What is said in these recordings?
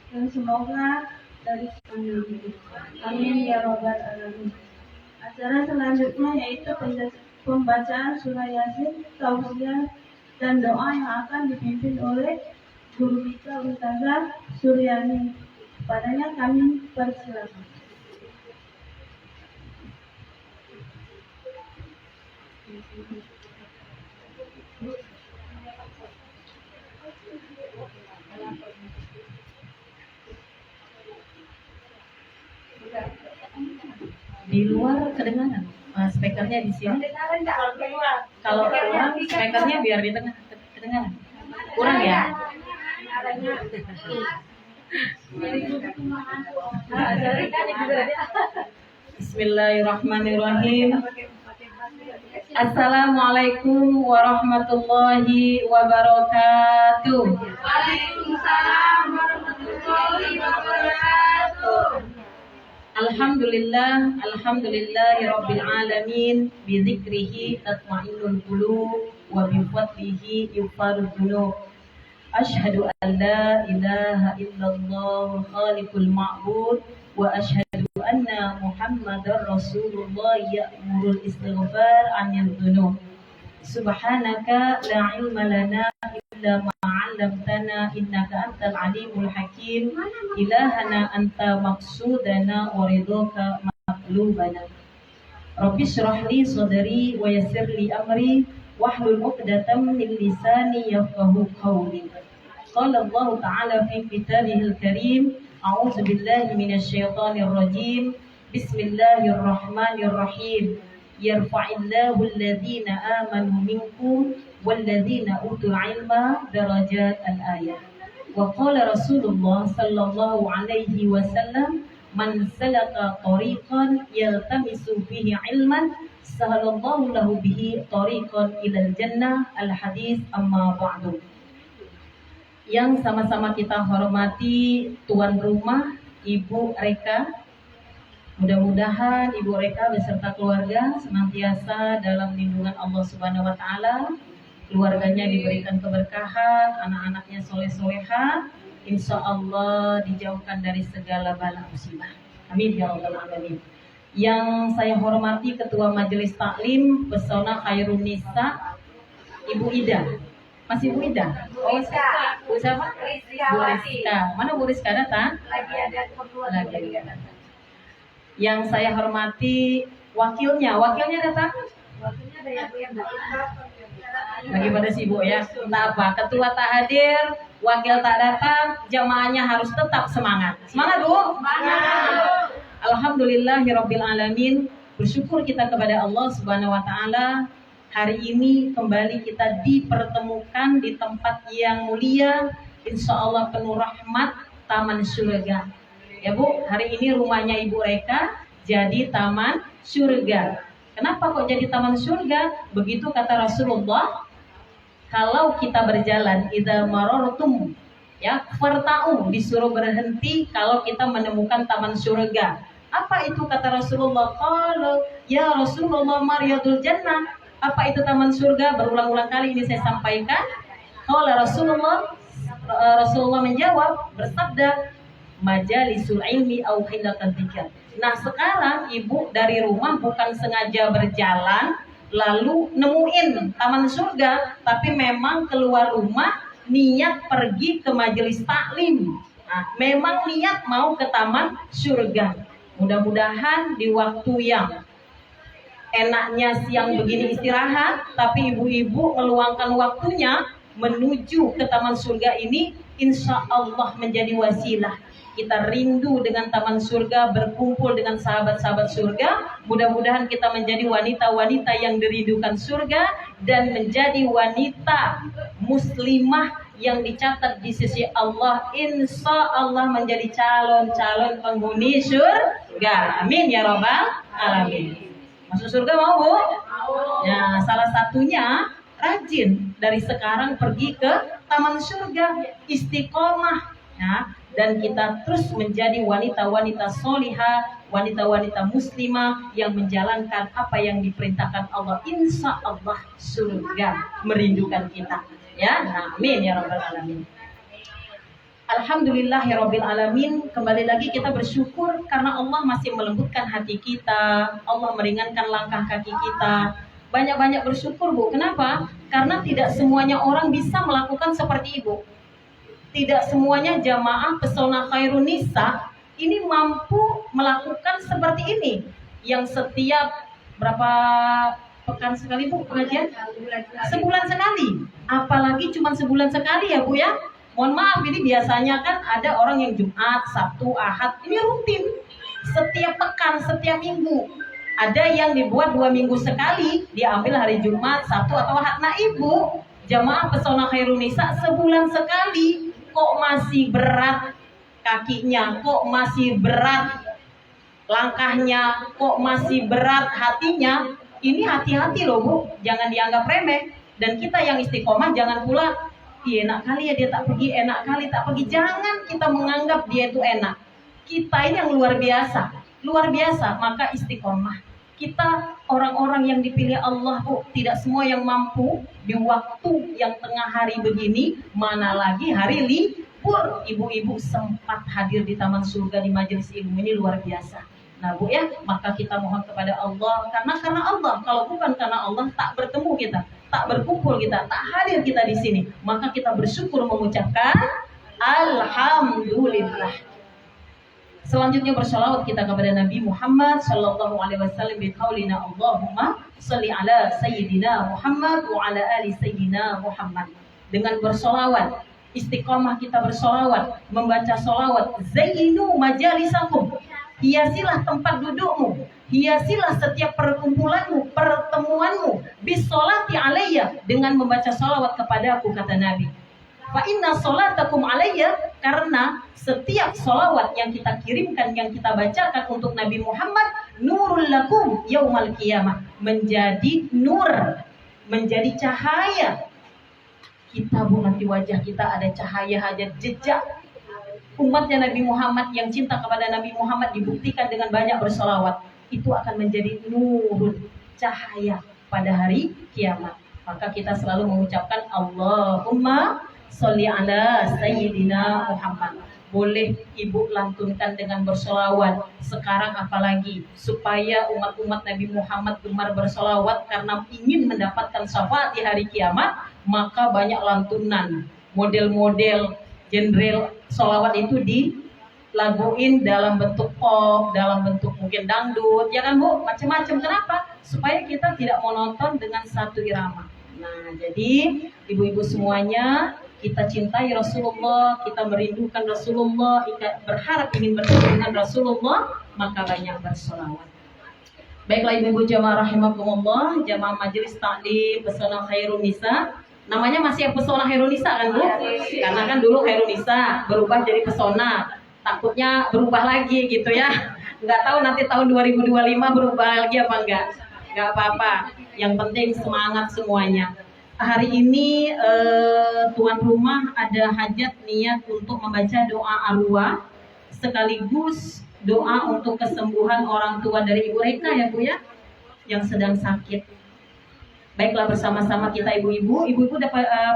dan semoga dari semuanya. Amin ya robbal alamin. Acara selanjutnya yaitu pembacaan surah Yasin, tausiah, dan doa yang akan dipimpin oleh Guru kita Ustazah Suryani. Padanya kami persilakan. Di luar kedengaran, speakernya di sini. Kalau orang speakernya biar di tengah kedengaran. Kurang ya? Bismillahirrahmanirrahim. Assalamualaikum warahmatullahi wabarakatuh. Waalaikumsalam warahmatullahi wabarakatuh. Alhamdulillahi rabbil alamin. Bidzikrihi tatma'innul qulub wa bifadlihi yughfarul dzunub. Asyhadu an la ilaha illallah khaliqul ma'bud wa asyhadu anna Muhammadar Rasulullah ya'murul istighfar 'anil dzunub. Subhanaka la ilma lana illa ma 'allamtana innaka antal alimul hakim. Ilahana anta maqsudana wa ridhaka maqlubana. Rabbi shrah li sadri wa yassir li amri wahlul 'uqdatam min lisani yafqahu qawli. Qala Allah ta'ala fi kitabihil karim, a'udzu billahi minasy syaithanir rajim. Bismillahirrahmanirrahim. Yarfa'illahu alladhina amanu minkum walladzina utul ilma darajat al-ayat. Wa qala Rasulullah sallallahu alaihi wasallam, man salaka tariqan yaltamisu fihi ilman sahalallahu lahu bihi tariqan ilal jannah. Al-hadis. Amma ba'du. Yang sama-sama kita hormati tuan rumah Ibu Reka, mudah-mudahan Ibu Reka beserta keluarga senantiasa dalam lindungan Allah Subhanahu wa taala. Keluarganya diberikan keberkahan, anak-anaknya soleh-soleha, insya Allah dijauhkan dari segala bala musibah. Amin ya rabbal alamin. Yang saya hormati Ketua Majelis Taklim Pesona Khairun Nisa, Ibu Ida. Masih Bu Ida? Oh, Bu siapa? Bu Rizka. Mana Bu Rizka datang? Lagi ada keperluan. Lagi. Yang saya hormati wakilnya datang? Waktunya ada yang datang. Lagi pada sibuk ya. Entah apa, ketua tak hadir, wakil tak datang, jamaahnya harus tetap semangat. Semangat Bu? Semangat. Alhamdulillahirabbil alamin. Bersyukur kita kepada Allah Subhanahu wa taala. Hari ini kembali kita dipertemukan di tempat yang mulia, insya Allah penuh rahmat, taman surga. Ya Bu, hari ini rumahnya Ibu Reka jadi taman surga. Kenapa kok jadi taman surga? Begitu kata Rasulullah, kalau kita berjalan, idza marartum ya farta'u, disuruh berhenti kalau kita menemukan taman surga. Apa itu kata Rasulullah? Kalau ya Rasulullah mariyadul jannah. Apa itu taman surga? Berulang-ulang kali ini saya sampaikan. Kalau Rasulullah menjawab, bersabda, majalisul ilmi au hilatan dzikr. Nah, sekarang Ibu dari rumah bukan sengaja berjalan lalu nemuin taman surga, tapi memang keluar rumah niat pergi ke majelis taklim. Nah, memang niat mau ke taman surga. Mudah-mudahan di waktu yang enaknya siang begini istirahat, tapi ibu-ibu meluangkan waktunya menuju ke taman surga ini, insya Allah menjadi wasilah. Kita rindu dengan taman surga, berkumpul dengan sahabat-sahabat surga. Mudah-mudahan kita menjadi wanita-wanita yang dirindukan surga dan menjadi wanita muslimah yang dicatat di sisi Allah, insya Allah menjadi calon-calon penghuni surga. Amin ya rabbal alamin. Masuk surga mau Bu? Ya, salah satunya rajin dari sekarang pergi ke taman surga, istiqomah ya, dan kita terus menjadi wanita-wanita solihah, wanita-wanita muslimah yang menjalankan apa yang diperintahkan Allah. Insya Allah surga merindukan kita ya. Nah, amin ya rabbal alamin. Alhamdulillahirabbil alamin. Kembali lagi kita bersyukur karena Allah masih melembutkan hati kita, Allah meringankan langkah kaki kita. Banyak-banyak bersyukur, Bu. Kenapa? Karena tidak semuanya orang bisa melakukan seperti Ibu. Tidak semuanya jamaah Pesona Khairun Nisa ini mampu melakukan seperti ini. Yang setiap berapa pekan sekali, Bu, pengajian? Sebulan sekali. Apalagi cuma sebulan sekali ya, Bu ya. Mohon maaf, ini biasanya kan ada orang yang Jumat, Sabtu, Ahad, ini rutin. Setiap pekan, setiap minggu. Ada yang dibuat 2 minggu sekali, diambil hari Jumat, Sabtu, atau Ahad. Nah Ibu, jamaah Pesona Khairun Nisa sebulan sekali, kok masih berat kakinya, kok masih berat langkahnya, kok masih berat hatinya. Ini hati-hati loh, Bu, jangan dianggap remeh. Dan kita yang istiqomah jangan pula enak kali ya dia tak pergi, enak kali tak pergi. Jangan kita menganggap dia itu enak. Kita ini yang luar biasa, maka istiqomah. Kita orang-orang yang dipilih Allah, Bu, tidak semua yang mampu di waktu yang tengah hari begini, mana lagi hari libur. Ibu-ibu sempat hadir di taman surga di majelis ilmu ini luar biasa. Nah, Bu ya, maka kita mohon kepada Allah, karena Allah. Kalau bukan karena Allah, tak bertemu kita, tak berkumpul kita, tak hadir kita di sini. Maka kita bersyukur mengucapkan Alhamdulillah. Selanjutnya bersolawat kita kepada Nabi Muhammad Sallallahu Alaihi Wasallam biqaulina Allahumma salli ala Sayyidina Muhammad wa ala ali Sayyidina Muhammad. Dengan bersolawat, istiqomah kita bersolawat, membaca solawat. Zainu majalisakum, hiasilah tempat dudukmu, hiasilah setiap perkumpulanmu, pertemuanmu, bisolati alayya, dengan membaca solawat kepadaku, kata Nabi. Fa inna solatakum alayya, karena setiap solawat yang kita kirimkan, yang kita bacakan untuk Nabi Muhammad, nurul lakum yaumal qiyamah, menjadi nur, menjadi cahaya. Kita, Bu, nanti wajah kita ada cahaya, ada jejak. Umatnya Nabi Muhammad yang cinta kepada Nabi Muhammad dibuktikan dengan banyak bersolawat. Itu akan menjadi nur, cahaya pada hari kiamat. Maka kita selalu mengucapkan Allahumma sholli ala Sayyidina Muhammad. Boleh Ibu lantunkan dengan bersolawat. Sekarang apalagi supaya umat-umat Nabi Muhammad gemar bersolawat karena ingin mendapatkan syafaat di hari kiamat, maka banyak lantunan, model-model genre solawat itu dilaguin dalam bentuk pop, dalam bentuk mungkin dangdut, ya kan, Bu? Macam-macam. Kenapa? Supaya kita tidak monoton dengan satu irama. Nah, jadi ibu-ibu semuanya, kita cintai Rasulullah, kita merindukan Rasulullah, kita berharap ingin bertemu dengan Rasulullah, maka banyak bersolawat. Baiklah ibu-ibu jamaah rahimakumullah, jamaah majelis taklim Pesona Khairun Nisa. Namanya masih Pesona Khairun Nisa kan, Bu? Karena kan dulu Khairun Nisa berubah jadi Pesona. Takutnya berubah lagi gitu ya. Nggak tahu nanti tahun 2025 berubah lagi apa enggak. Nggak apa-apa. Yang penting semangat semuanya. Hari ini tuan rumah ada hajat niat untuk membaca doa arwah sekaligus doa untuk kesembuhan orang tua dari Ibu Reka ya, Bu ya, yang sedang sakit. Baiklah, bersama-sama kita ibu-ibu udah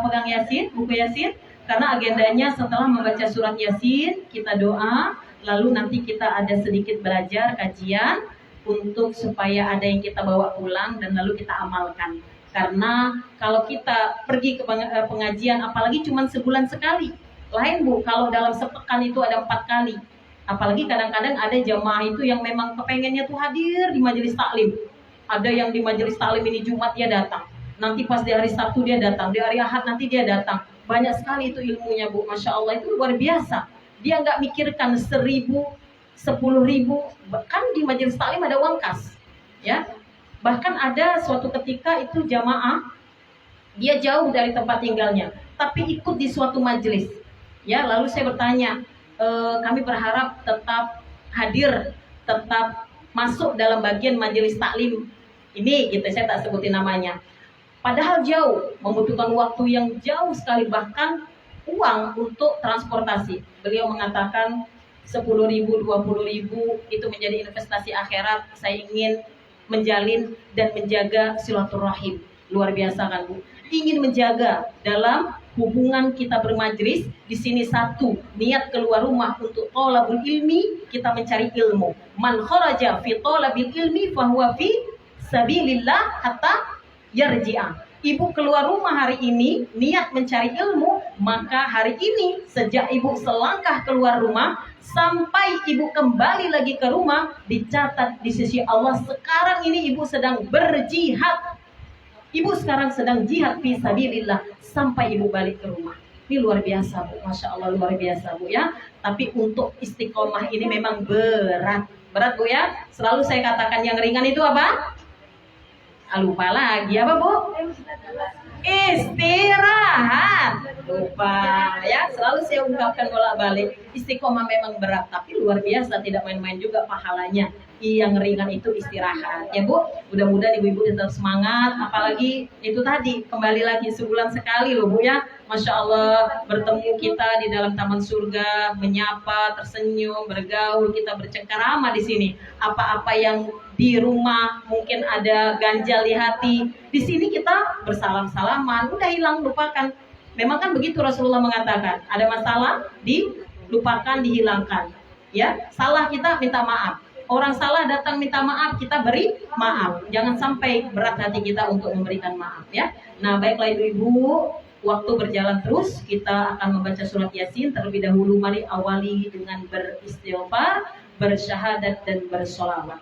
pegang Yasin, buku Yasin, karena agendanya setelah membaca surat Yasin kita doa, lalu nanti kita ada sedikit belajar kajian untuk supaya ada yang kita bawa pulang dan lalu kita amalkan. Karena kalau kita pergi ke pengajian, apalagi cuma sebulan sekali, lain, Bu, kalau dalam sepekan itu ada 4 kali. Apalagi kadang-kadang ada jamaah itu yang memang kepengennya tuh hadir di majelis taklim. Ada yang di majelis taklim ini Jumat dia datang, nanti pas di hari Sabtu dia datang, di hari Ahad nanti dia datang. Banyak sekali itu ilmunya, Bu, Masya Allah, itu luar biasa. Dia nggak mikirkan 1.000, 10.000, bahkan di majelis taklim ada uang kas, ya. Bahkan ada suatu ketika itu jamaah dia jauh dari tempat tinggalnya, tapi ikut di suatu majelis, ya. Lalu saya bertanya, kami berharap tetap hadir, tetap masuk dalam bagian majelis taklim ini, gitu. Saya tak sebutin namanya. Padahal jauh, membutuhkan waktu yang jauh sekali, bahkan uang untuk transportasi. Beliau mengatakan 10.000, 20.000 itu menjadi investasi akhirat. Saya ingin menjalin dan menjaga silaturahim. Luar biasa kan, Bu? Ingin menjaga dalam hubungan kita bermajlis di sini satu, niat keluar rumah untuk thalabul ilmi, kita mencari ilmu. Man kharaja fi thalabil ilmi fahuwa fi sabilillah hatta yarji'a. Ibu keluar rumah hari ini niat mencari ilmu, maka hari ini sejak ibu selangkah keluar rumah sampai ibu kembali lagi ke rumah, dicatat di sisi Allah sekarang ini ibu sedang berjihad. Ibu sekarang sedang jihad fi sabilillah sampai ibu balik ke rumah. Ini luar biasa Bu, Masya Allah luar biasa Bu ya. Tapi untuk istiqomah ini memang berat Bu ya. Selalu saya katakan yang ringan itu apa? Lupa lagi apa Bu? Istirahat. Lupa ya. Selalu saya ungkapkan bolak-balik, istiqomah memang berat, tapi luar biasa, tidak main-main juga pahalanya. Yang ringan itu istirahat ya Bu. Mudah-mudahan ibu-ibu tetap semangat. Apalagi itu tadi kembali lagi sebulan sekali loh Bu ya. Masya Allah bertemu kita di dalam taman surga, menyapa, tersenyum, bergaul, kita bercengkarama di sini. Apa-apa yang di rumah mungkin ada ganjal di hati, di sini kita bersalam-salaman, udah hilang, lupakan. Memang kan begitu Rasulullah mengatakan, ada masalah dilupakan, dihilangkan. Ya, salah kita minta maaf. Orang salah datang minta maaf, kita beri maaf. Jangan sampai berat hati kita untuk memberikan maaf ya. Nah, baiklah ibu-ibu, waktu berjalan terus, kita akan membaca surat Yasin terlebih dahulu. Mari awali dengan beristighfar, bersyahadat dan bersolawat.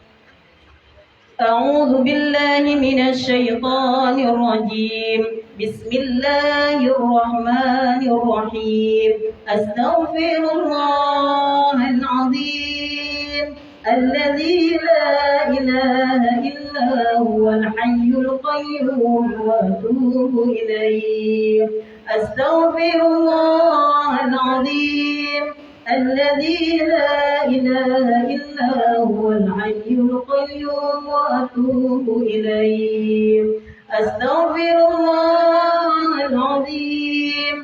أعوذ بالله من الشيطان الرجيم بسم الله الرحمن الرحيم أستغفر الله العظيم الذي لا إله إلا هو الحي القيوم وأتوب إليه أستغفر الله العظيم الذي لا إله إلا هو الحي القيوم وأتوب إليه أستغفر الله العظيم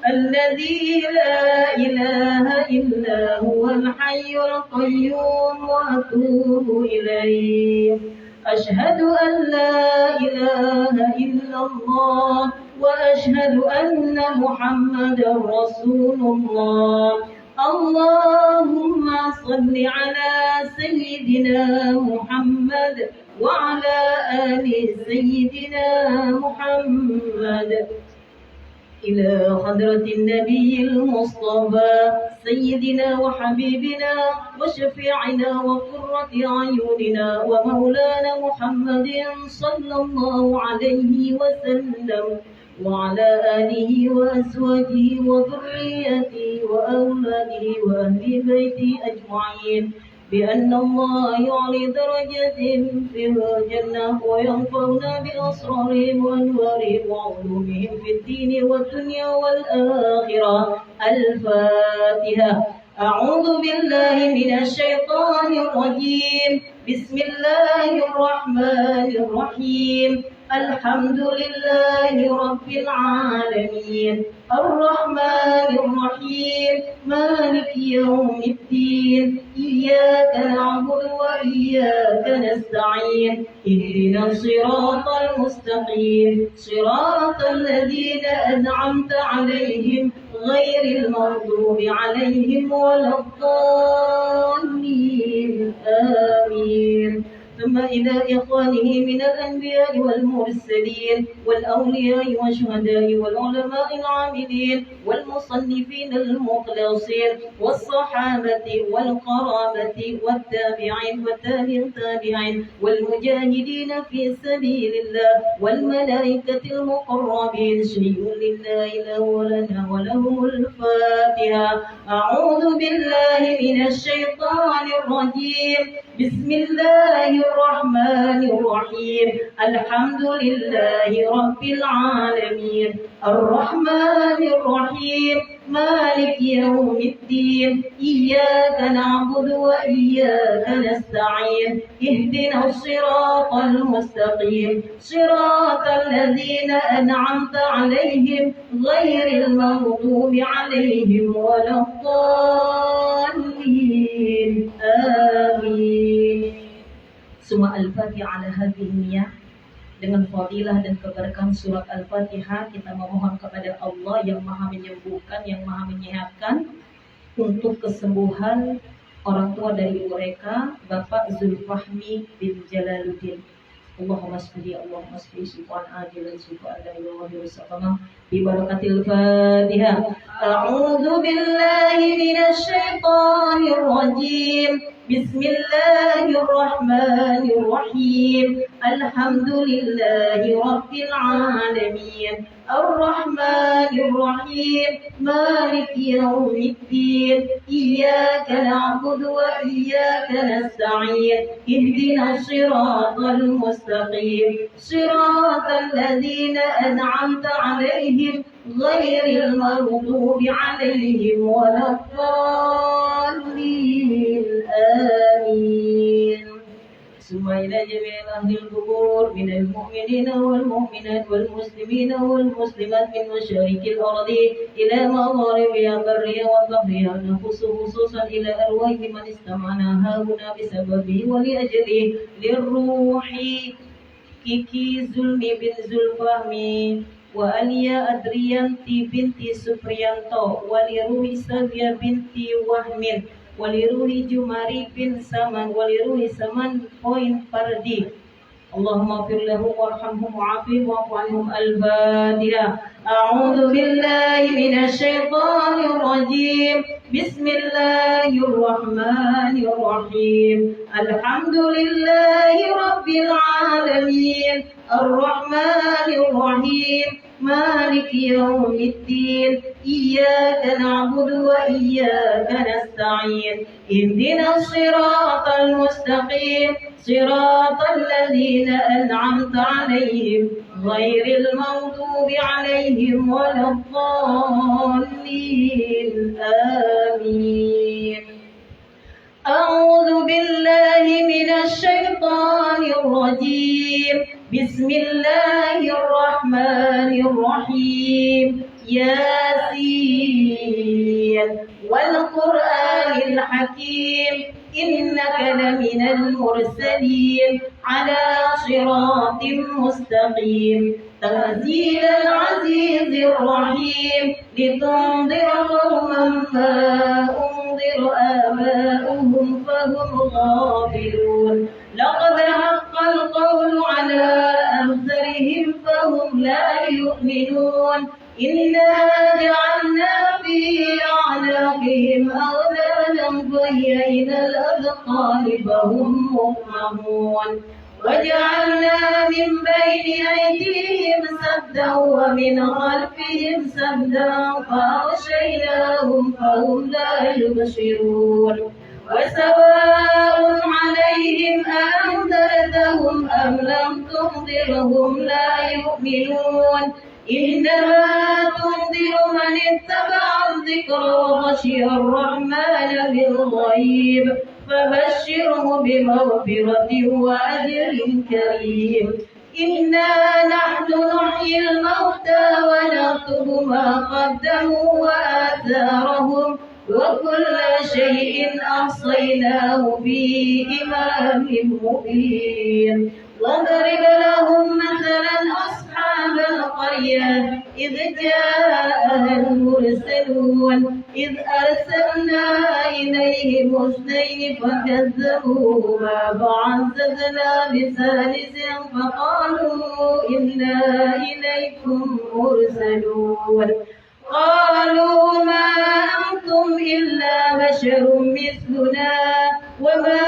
الذي لا إله إلا هو الحي القيوم وأتوب إليه أشهد أن لا إله إلا الله وأشهد أن محمدا رسول الله اللهم صل على سيدنا محمد وعلى آل سيدنا محمد إلى حضرة النبي المصطفى سيدنا وحبيبنا وشفيعنا وقرة أعيننا ومولانا محمد صلى الله عليه وسلم وعلى آله وأزواجه وذريته وأولاده وأهل بيته أجمعين بأن الله يعلي درجاتهم في الجنة وينفعنا بأسرارهم وأنوارهم وعلومهم في الدين والدنيا والآخرة الفاتحة أعوذ بالله من الشيطان الرجيم بسم الله الرحمن الرحيم الحمد لله رب العالمين الرحمن الرحيم مالك يوم الدين إياك نعبد وإياك نستعين اهدنا الصراط المستقيم صراط الذين أنعمت عليهم غير المغضوب عليهم ولا الضالين آمين ثم إلى إخوانه من الأنبياء والمرسلين والأولياء والشهداء والعلماء العاملين والمصنفين المخلصين والصحابة والقرابة والتابعين والتابعين والمجاهدين في سبيل الله والملائكة المقربين شيء لله له ولنا ولهم الفاتحة أعوذ بالله من الشيطان الرجيم بسم الله الرحمن الرحيم الحمد لله رب العالمين الرحمن الرحيم مالك يوم الدين إياك نعبد وإياك نستعين اهدنا الصراط المستقيم صراط الذين أنعمت عليهم غير المغضوب عليهم ولا الضالين آمين ثم الفاتحة على هذه النية dengan fadilah dan keberkahan surat Al-Fatihah, kita memohon kepada Allah yang maha menyembuhkan, yang maha menyehatkan, untuk kesembuhan orang tua dari mereka, Bapak Zulfahmi bin Jalaluddin. Allahumma sholli Allahumma sholli subhan ajilan subhan la ilaha illa bi barakatil Fatihah. A'udzu billahi minasy syaithanir rajim. Bismillahirrahmanirrahim. Alhamdulillahi rabbil alamin. Ar-Rahmanir Rahim. Maliki yaumiddin. Iyyaka na'budu wa iyyaka nasta'in. Ihdinas siratal mustaqim. Siratal ladzina an'amta 'alaihim ghairil maghdubi 'alaihim waladdallin. Amin. Sumaila jami'al ahlil qubur minal mu'minina wal mu'minat wal muslimina wal muslimat min masyariqil ardi ila magharibiha barriha wa bahriha, khususan ila arwahi man istama'na hauna bisababi wa li ajli lirruhi Kiki Zulmi bin Zulfahmi wa Alia Adrianti binti Supriyanto wa liruhi Savia binti Wahmin waliruhi Jumari bin Saman waliruhi Saman poin Fardi. Allahumma fir lahum warhamhum wa'afihim wa'fu anhum. Al-Fatihah. A'udzu billahi minasy syaithanir rajim. Bismillahirrahmanirrahim. Alhamdulillahi rabbil alamin. Ar-Rahmanir Rahim. Maliki yaumiddin. Iyyaka na'budu wa iyyaka nasta'in. Ihdinas siratal mustaqim. Siratal ladzina an'amta 'alaihim ghairil maghdubi 'alaihim waladdallin. Amin. A'udzu billahi minasy syaithanir rajim. Bismillahirrahmanirrahim. Yasin wal Qur'anil Hakim. Innaka laminal mursalin ala siratim mustaqim. Tanzilal azizir rahim. Litundira qauman ma unzira aba'uhum fahum ghafilun. Laqad haqqal qawlu ala amsarihim fahum la yu'minun. Inna ja'alna fi a'naqihim aghlalan fahiya ilal adqani fahum muqmamun. وجعلنا من بين أيديهم سدا ومن خلفهم سدا فأغشيناهم فهم لا يبصرون. وسواء عليهم أأنذرتهم أم لم تنذرهم لا يؤمنون. إنما تنذر من اتبع الذكر وخشي الرحمن بالغيب فبشره بمغفرة وأجر كريم. إنا نحن نحيي الموتى ونكتب ما قدموا وآثارهم وكل شيء أحصيناه في إمام مبين. واضرب لهم مثلا أصحاب القرية إذ جاءها المرسلون إذ أرسلنا إليهم اثنين فكذبوهما فعززنا بثالث فقالوا إنا إليكم مرسلون. قالوا ما أنتم إلا بشر مثلنا وما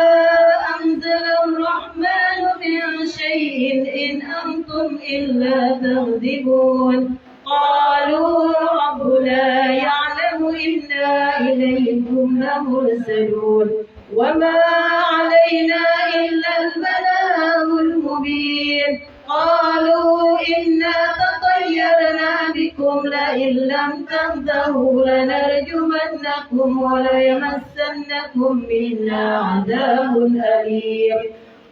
أنزل الرحمن من شيء إن أنتم إلا تكذبون. قالوا ربنا يعلم إنا إليكم لمرسلون وما علينا إلا البلاغ المبين. قالوا إنا تطيرنا بكم لئن لم تنتهوا لنرجمنكم وليمسنكم منا عذاب أليم.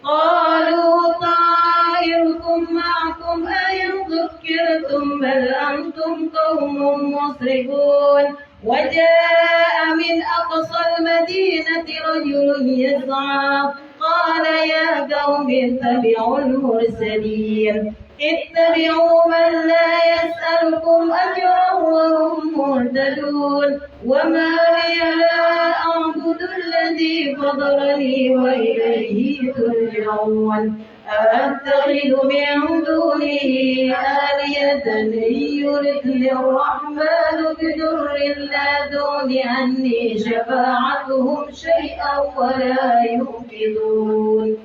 قالوا طائركم معكم أئن ذكرتم بل أنتم قوم مسرفون. وجاء من أقصى المدينة رجل يسعى قال يا قوم اتبعوا المرسلين اتبعوا من لا يسألكم أجرا وهم مهتدون وما لي لا أعبد الذي فطرني وإليه ترجعون أتخذ من دونه آلهة إن يردني الرحمن بضر لا تغن عني شفاعتهم شيئا ولا ينقذون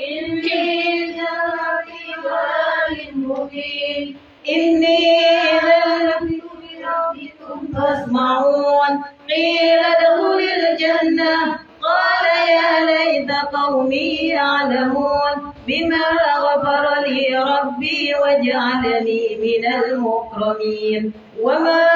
إني إذا لفي ضلال مبين إني إذا لفي بربكم فاسمعون قيل ادخل الجنة قال يا ليت قومي يعلمون بما غفر لي ربي وجعلني من المكرمين وما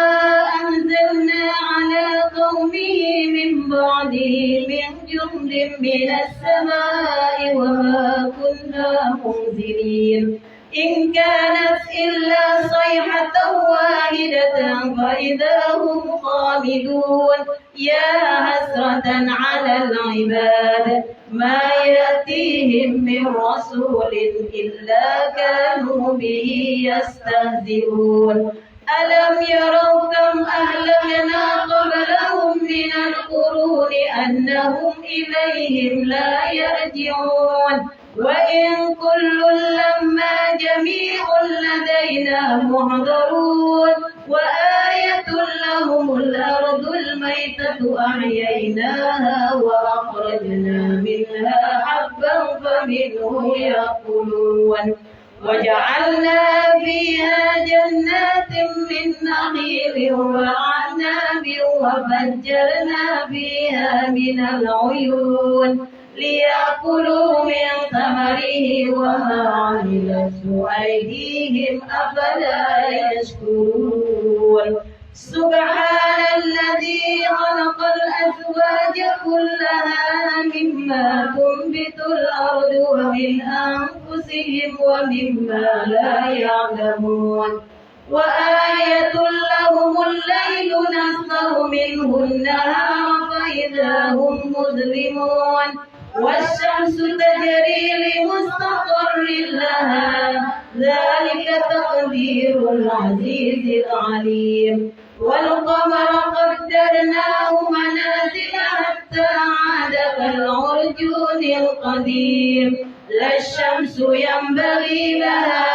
أنزلنا على قومه من بعده من جند من السماء وما كنا منزلين إن كانت إلا صيحة واحدة فإذا هم خامدون يا حسرة على العباد ما يأتيهم من رسول إلا كانوا به يستهزئون ألم يروا كم أهلكنا قبلهم من القرون أنهم إليهم لا يرجعون وإن كل لما جميع لدينا محضرون وآية لهم الأرض الميتة أحييناها وأخرجنا منها حبا فمنه يأكلون وجعلنا فيها جنات من نخيل وعناب وفجرنا فيها من العيون ليأكلوا من ثمره وما عملته أيديهم أفلا يشكرون سبحان الذي خلق الأزواج كلها مما تنبت الأرض ومن أنفسهم ومما لا يعلمون وآية لهم الليل نسخر منه النهار فإذا هم مظلمون والشمس تجري لمستقر لها ذلك تقدير العزيز العليم والقمر قدرناه منازل حتى عاد كالعرجون القديم لا الشمس ينبغي لها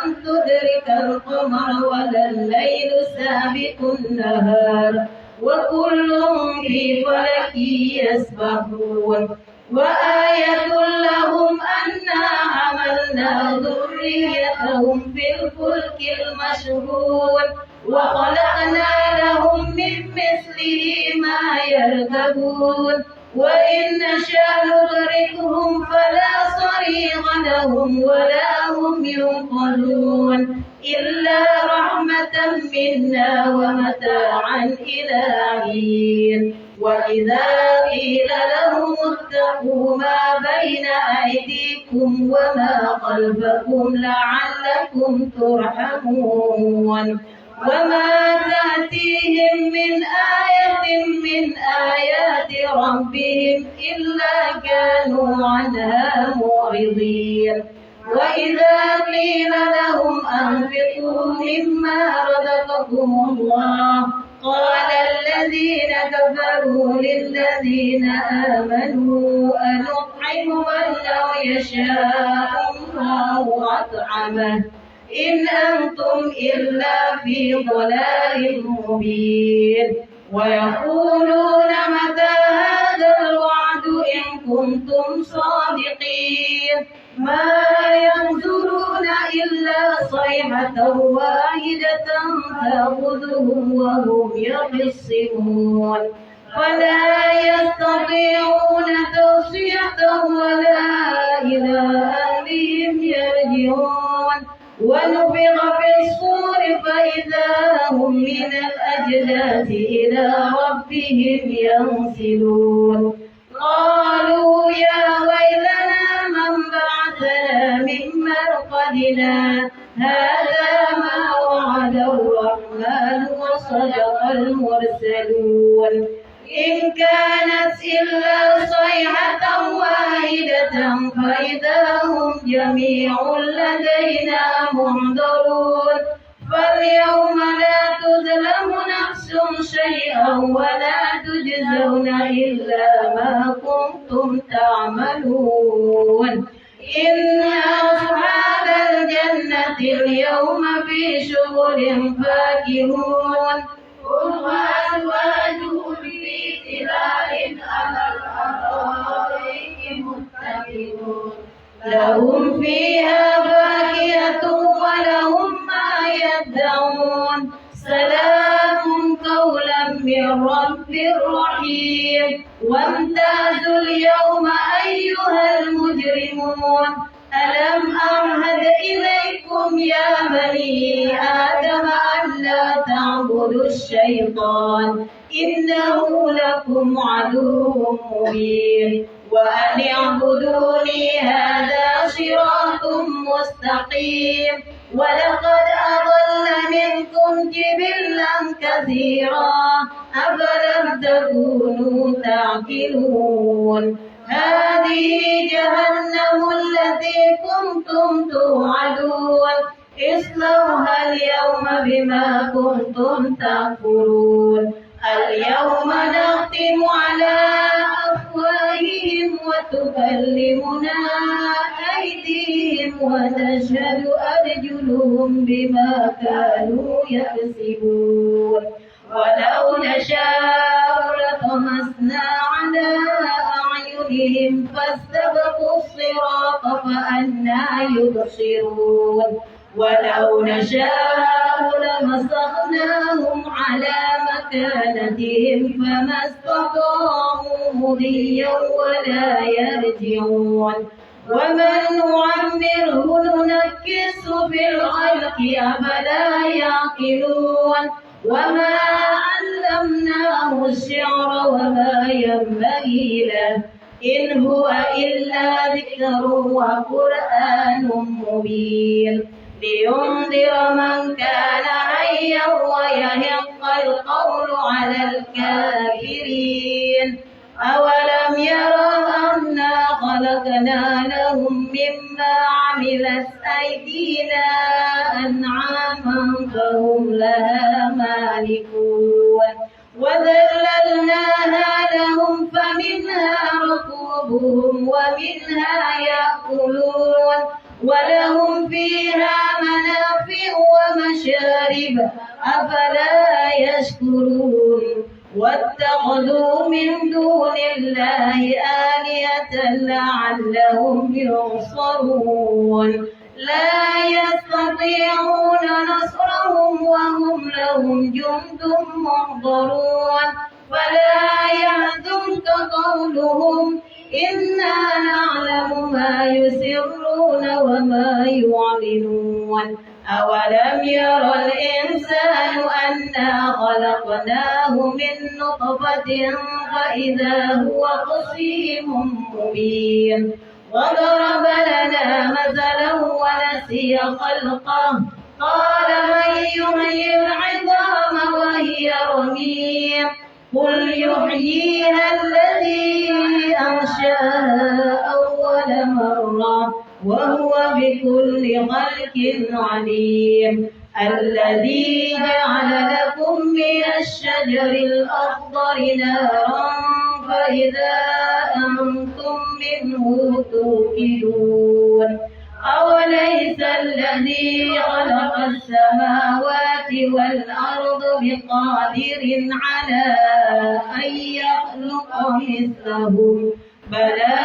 أن تدرك القمر ولا الليل سابق النهار وكل في فلك يسبحون وآية لهم أنا حملنا ذريتهم في الفلك المشحون وخلقنا لهم من مثله ما يركبون وإن نشاء نغرقهم فلا صريخ لهم ولا هم ينقذون إلا رحمة منا ومتاعا إلى حين وإذا قيل لهم اتقوا ما بين أيديكم وما خلفكم لعلكم ترحمون وما تأتيهم من آية من آيات ربهم إلا كانوا عنها معرضين وإذا قيل لهم أنفقوا مما رزقكم الله قال الذين كفروا للذين آمنوا أنطعم من لو يشاء الله أطعمه إن أنتم إلا في ضلال مبين ويقولون متى هذا الوعد إن كنتم صادقين ما ينظرون إلا صيحة واحدة تأخذهم وهم يخصمون فلا يستطيعون توصية ولا إلى أهلهم يرجعون ونفخ في الصور فإذا هم من الأجداث إلى ربهم ينسلون قالوا يا ويلنا من بعثنا من مرقدنا هذا ما وعد الرحمن وصدق المرسلون إن كانت إلا صيحة واحدة فإذا هم جميع لدينا محضرون فاليوم لا تظلم نفس شيئا ولا تجزون إلا ما كنتم تعملون إن أصحاب الجنة اليوم في شغل فاكهون هم وأزواجهم في ظلال على الأرائك متكئون لهم فيها فاكهة ولهم ما يدعون سلام قولا من رب رحيم وامتازوا اليوم أيها المجرمون ألم أعهد إليكم يا بني آدم ألا تعبدوا الشيطان إنه لكم عدو مبين وأن اعبدوني هذا صراط مستقيم ولقد أضل منكم جبلا كثيرا أفلم تكونوا تعقلون هذه جهنم التي كنتم توعدون اصلوها اليوم بما كنتم تكفرون اليوم نختم على أفواههم وتكلمنا أيديهم وتشهد أرجلهم بما كانوا يكسبون ولو نشاء لطمسنا على أعينهم فاستبقوا الصراط فأنى يبصرون ولو نشاء لمسخناهم على مكانتهم فما استطاعوا مضيا ولا يرجعون ومن نعمره ننكسه في الخلق أفلا يعقلون وما علمناه الشعر وما ينبغي له إن هو إلا ذكر وقرآن مبين لينذر من كان حيا ويحق القول على الكافرين أولم يروا أنا خلقنا لهم مما عملت أيدينا أنعاما فهم لها مالكون وذللناها لهم فمنها ركوبهم ومنها يأكلون ولهم فيها منافع ومشارب أفلا يشكرون واتخذوا من دون الله آلهة لعلهم ينصرون لا يستطيعون نصرهم وهم لهم جند محضرون فلا يحزنك قولهم إنا نعلم ما يسرون وما يعلنون أولم ير الإنسان أنا خلقناه من نطفة فإذا هو خصيم مبين وضرب لنا مثلا ونسي خلقه قال من يحيي العظام وهي رميم قل يحييها الذي أنشأها أول مرة وهو بكل خلق عليم الذي جعل لكم من الشجر الأخضر نارا فإذا أنتم منه توقدون أوليس الذي خلق السماوات والأرض بقادر على أن يخلق مثلهم بلى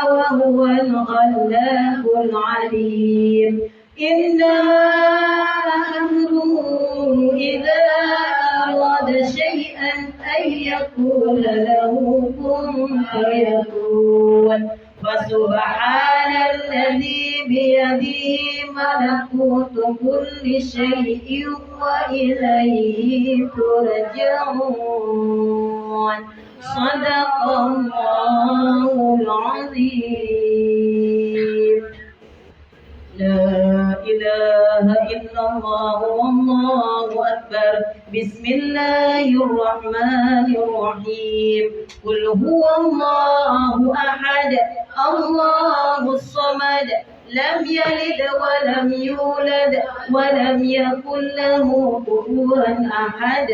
وهو الخلاق العليم إنما أمره إذا أراد شيئا أن يقول له كن فيكون فسبحان الذي بيده ملكوت كل شيء وإليه ترجعون صدق الله العظيم لا إله إلا الله والله أكبر بسم الله الرحمن الرحيم قل هو الله أحد الله الصمد لم يلد ولم يولد ولم يكن له كفوا أحد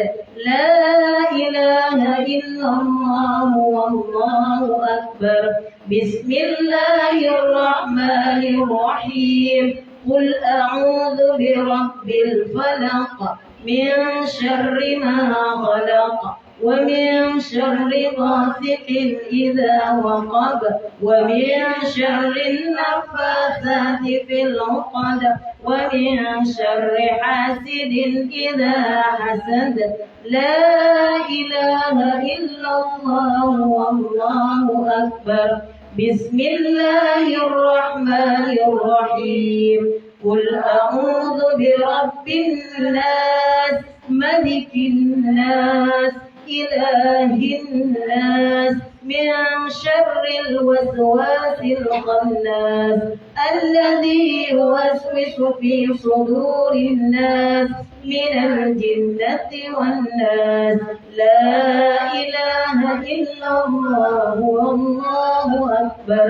لا إله إلا الله والله أكبر بسم الله الرحمن الرحيم قل أعوذ برب الفلق من شر ما خلق ومن شر غاسق إذا وقب ومن شر النفاثات في العقد ومن شر حاسد إذا حسد لا إله إلا الله والله أكبر بسم الله الرحمن الرحيم قل أعوذ برب الناس ملك الناس إله الناس من شر الوسواس الخناس الذي يوسوس في صدور الناس من الجنة والناس لا إله إلا الله والله أكبر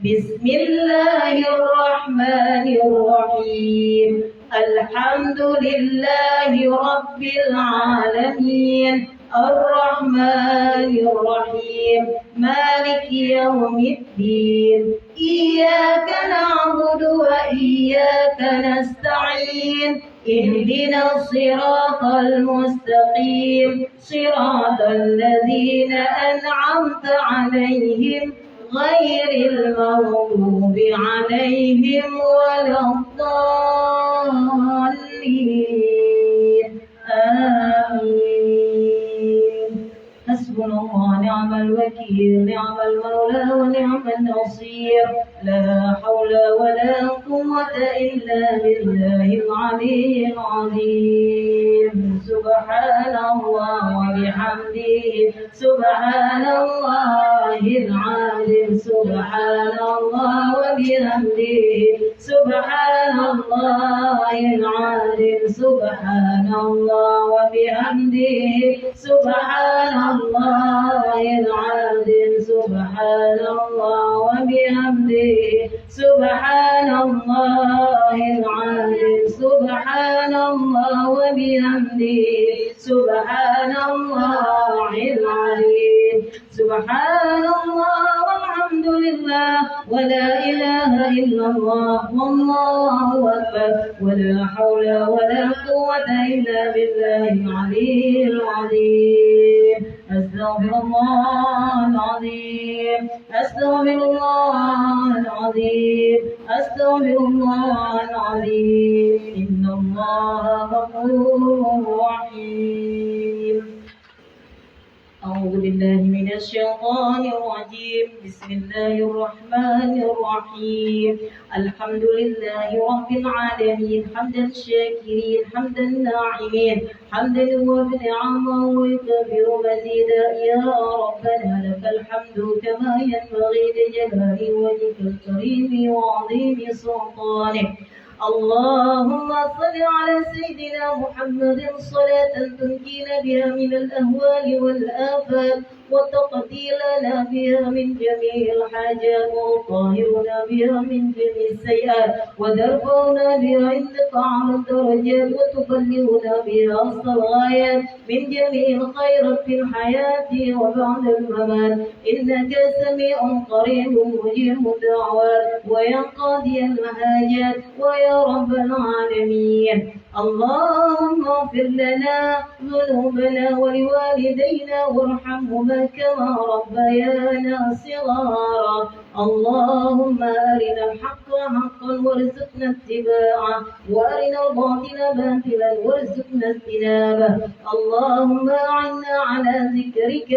بسم الله الرحمن الرحيم الحمد لله رب العالمين الرحمن الرحيم مالك يوم الدين إياك نعبد وإياك نستعين اهدنا الصراط المستقيم صراط الذين أنعمت عليهم غير المغضوب عليهم ولا الضالين آمين حسبنا الله نعم الوكيل نعم المولى ونعم النصير لا حول ولا قوة إلا بالله العلي العظيم سبحان الله وبحمده سبحان الله العظيم سبحان الله وبحمده سبحان الله العظيم سبحان الله وبحمده سبحان الله العظيم سبحان الله وبحمده سبحان الله العظيم سبحان الله وبحمده سبحان الله العظيم سبحان الله والحمد لله ولا إله إلا الله والله أكبر ولا حول ولا قوة إلا بالله العلي العظيم أستغفر الله العظيم أستغفر الله العظيم أستغفر الله العظيم إن الله غفور رحيم أعوذ بالله من الشيطان الرجيم بسم الله الرحمن الرحيم الحمد لله رب العالمين حمدا الشاكرين حمدا الناعمين حمدا يوافي نعمه ويكبر مزيدا يا ربنا لك الحمد كما ينبغي لجلال وجهك الكريم وعظيم سلطانك اللهم صل على سيدنا محمد صلاة تنجينا بها من الأهوال والآفات وتقضي لنا بها من جميع الحاجات وتطهرنا بها من جميع السيئات وترفعنا بها عندك على الدرجات وتبلغنا بها أقصى الغايات من جميع الخيرات في الحياة وبعد الممات إنك سميع قريب مجيب الدعوات وينقضي الحاجات ويا رب العالمين اللهم اغفر لنا ذنوبنا ولوالدينا وارحمهما كما ربيانا صغارا اللهم أرنا الحق حقا وارزقنا اتباعه وأرنا الباطل باطلا وارزقنا اجتنابه اللهم أعنا على ذكرك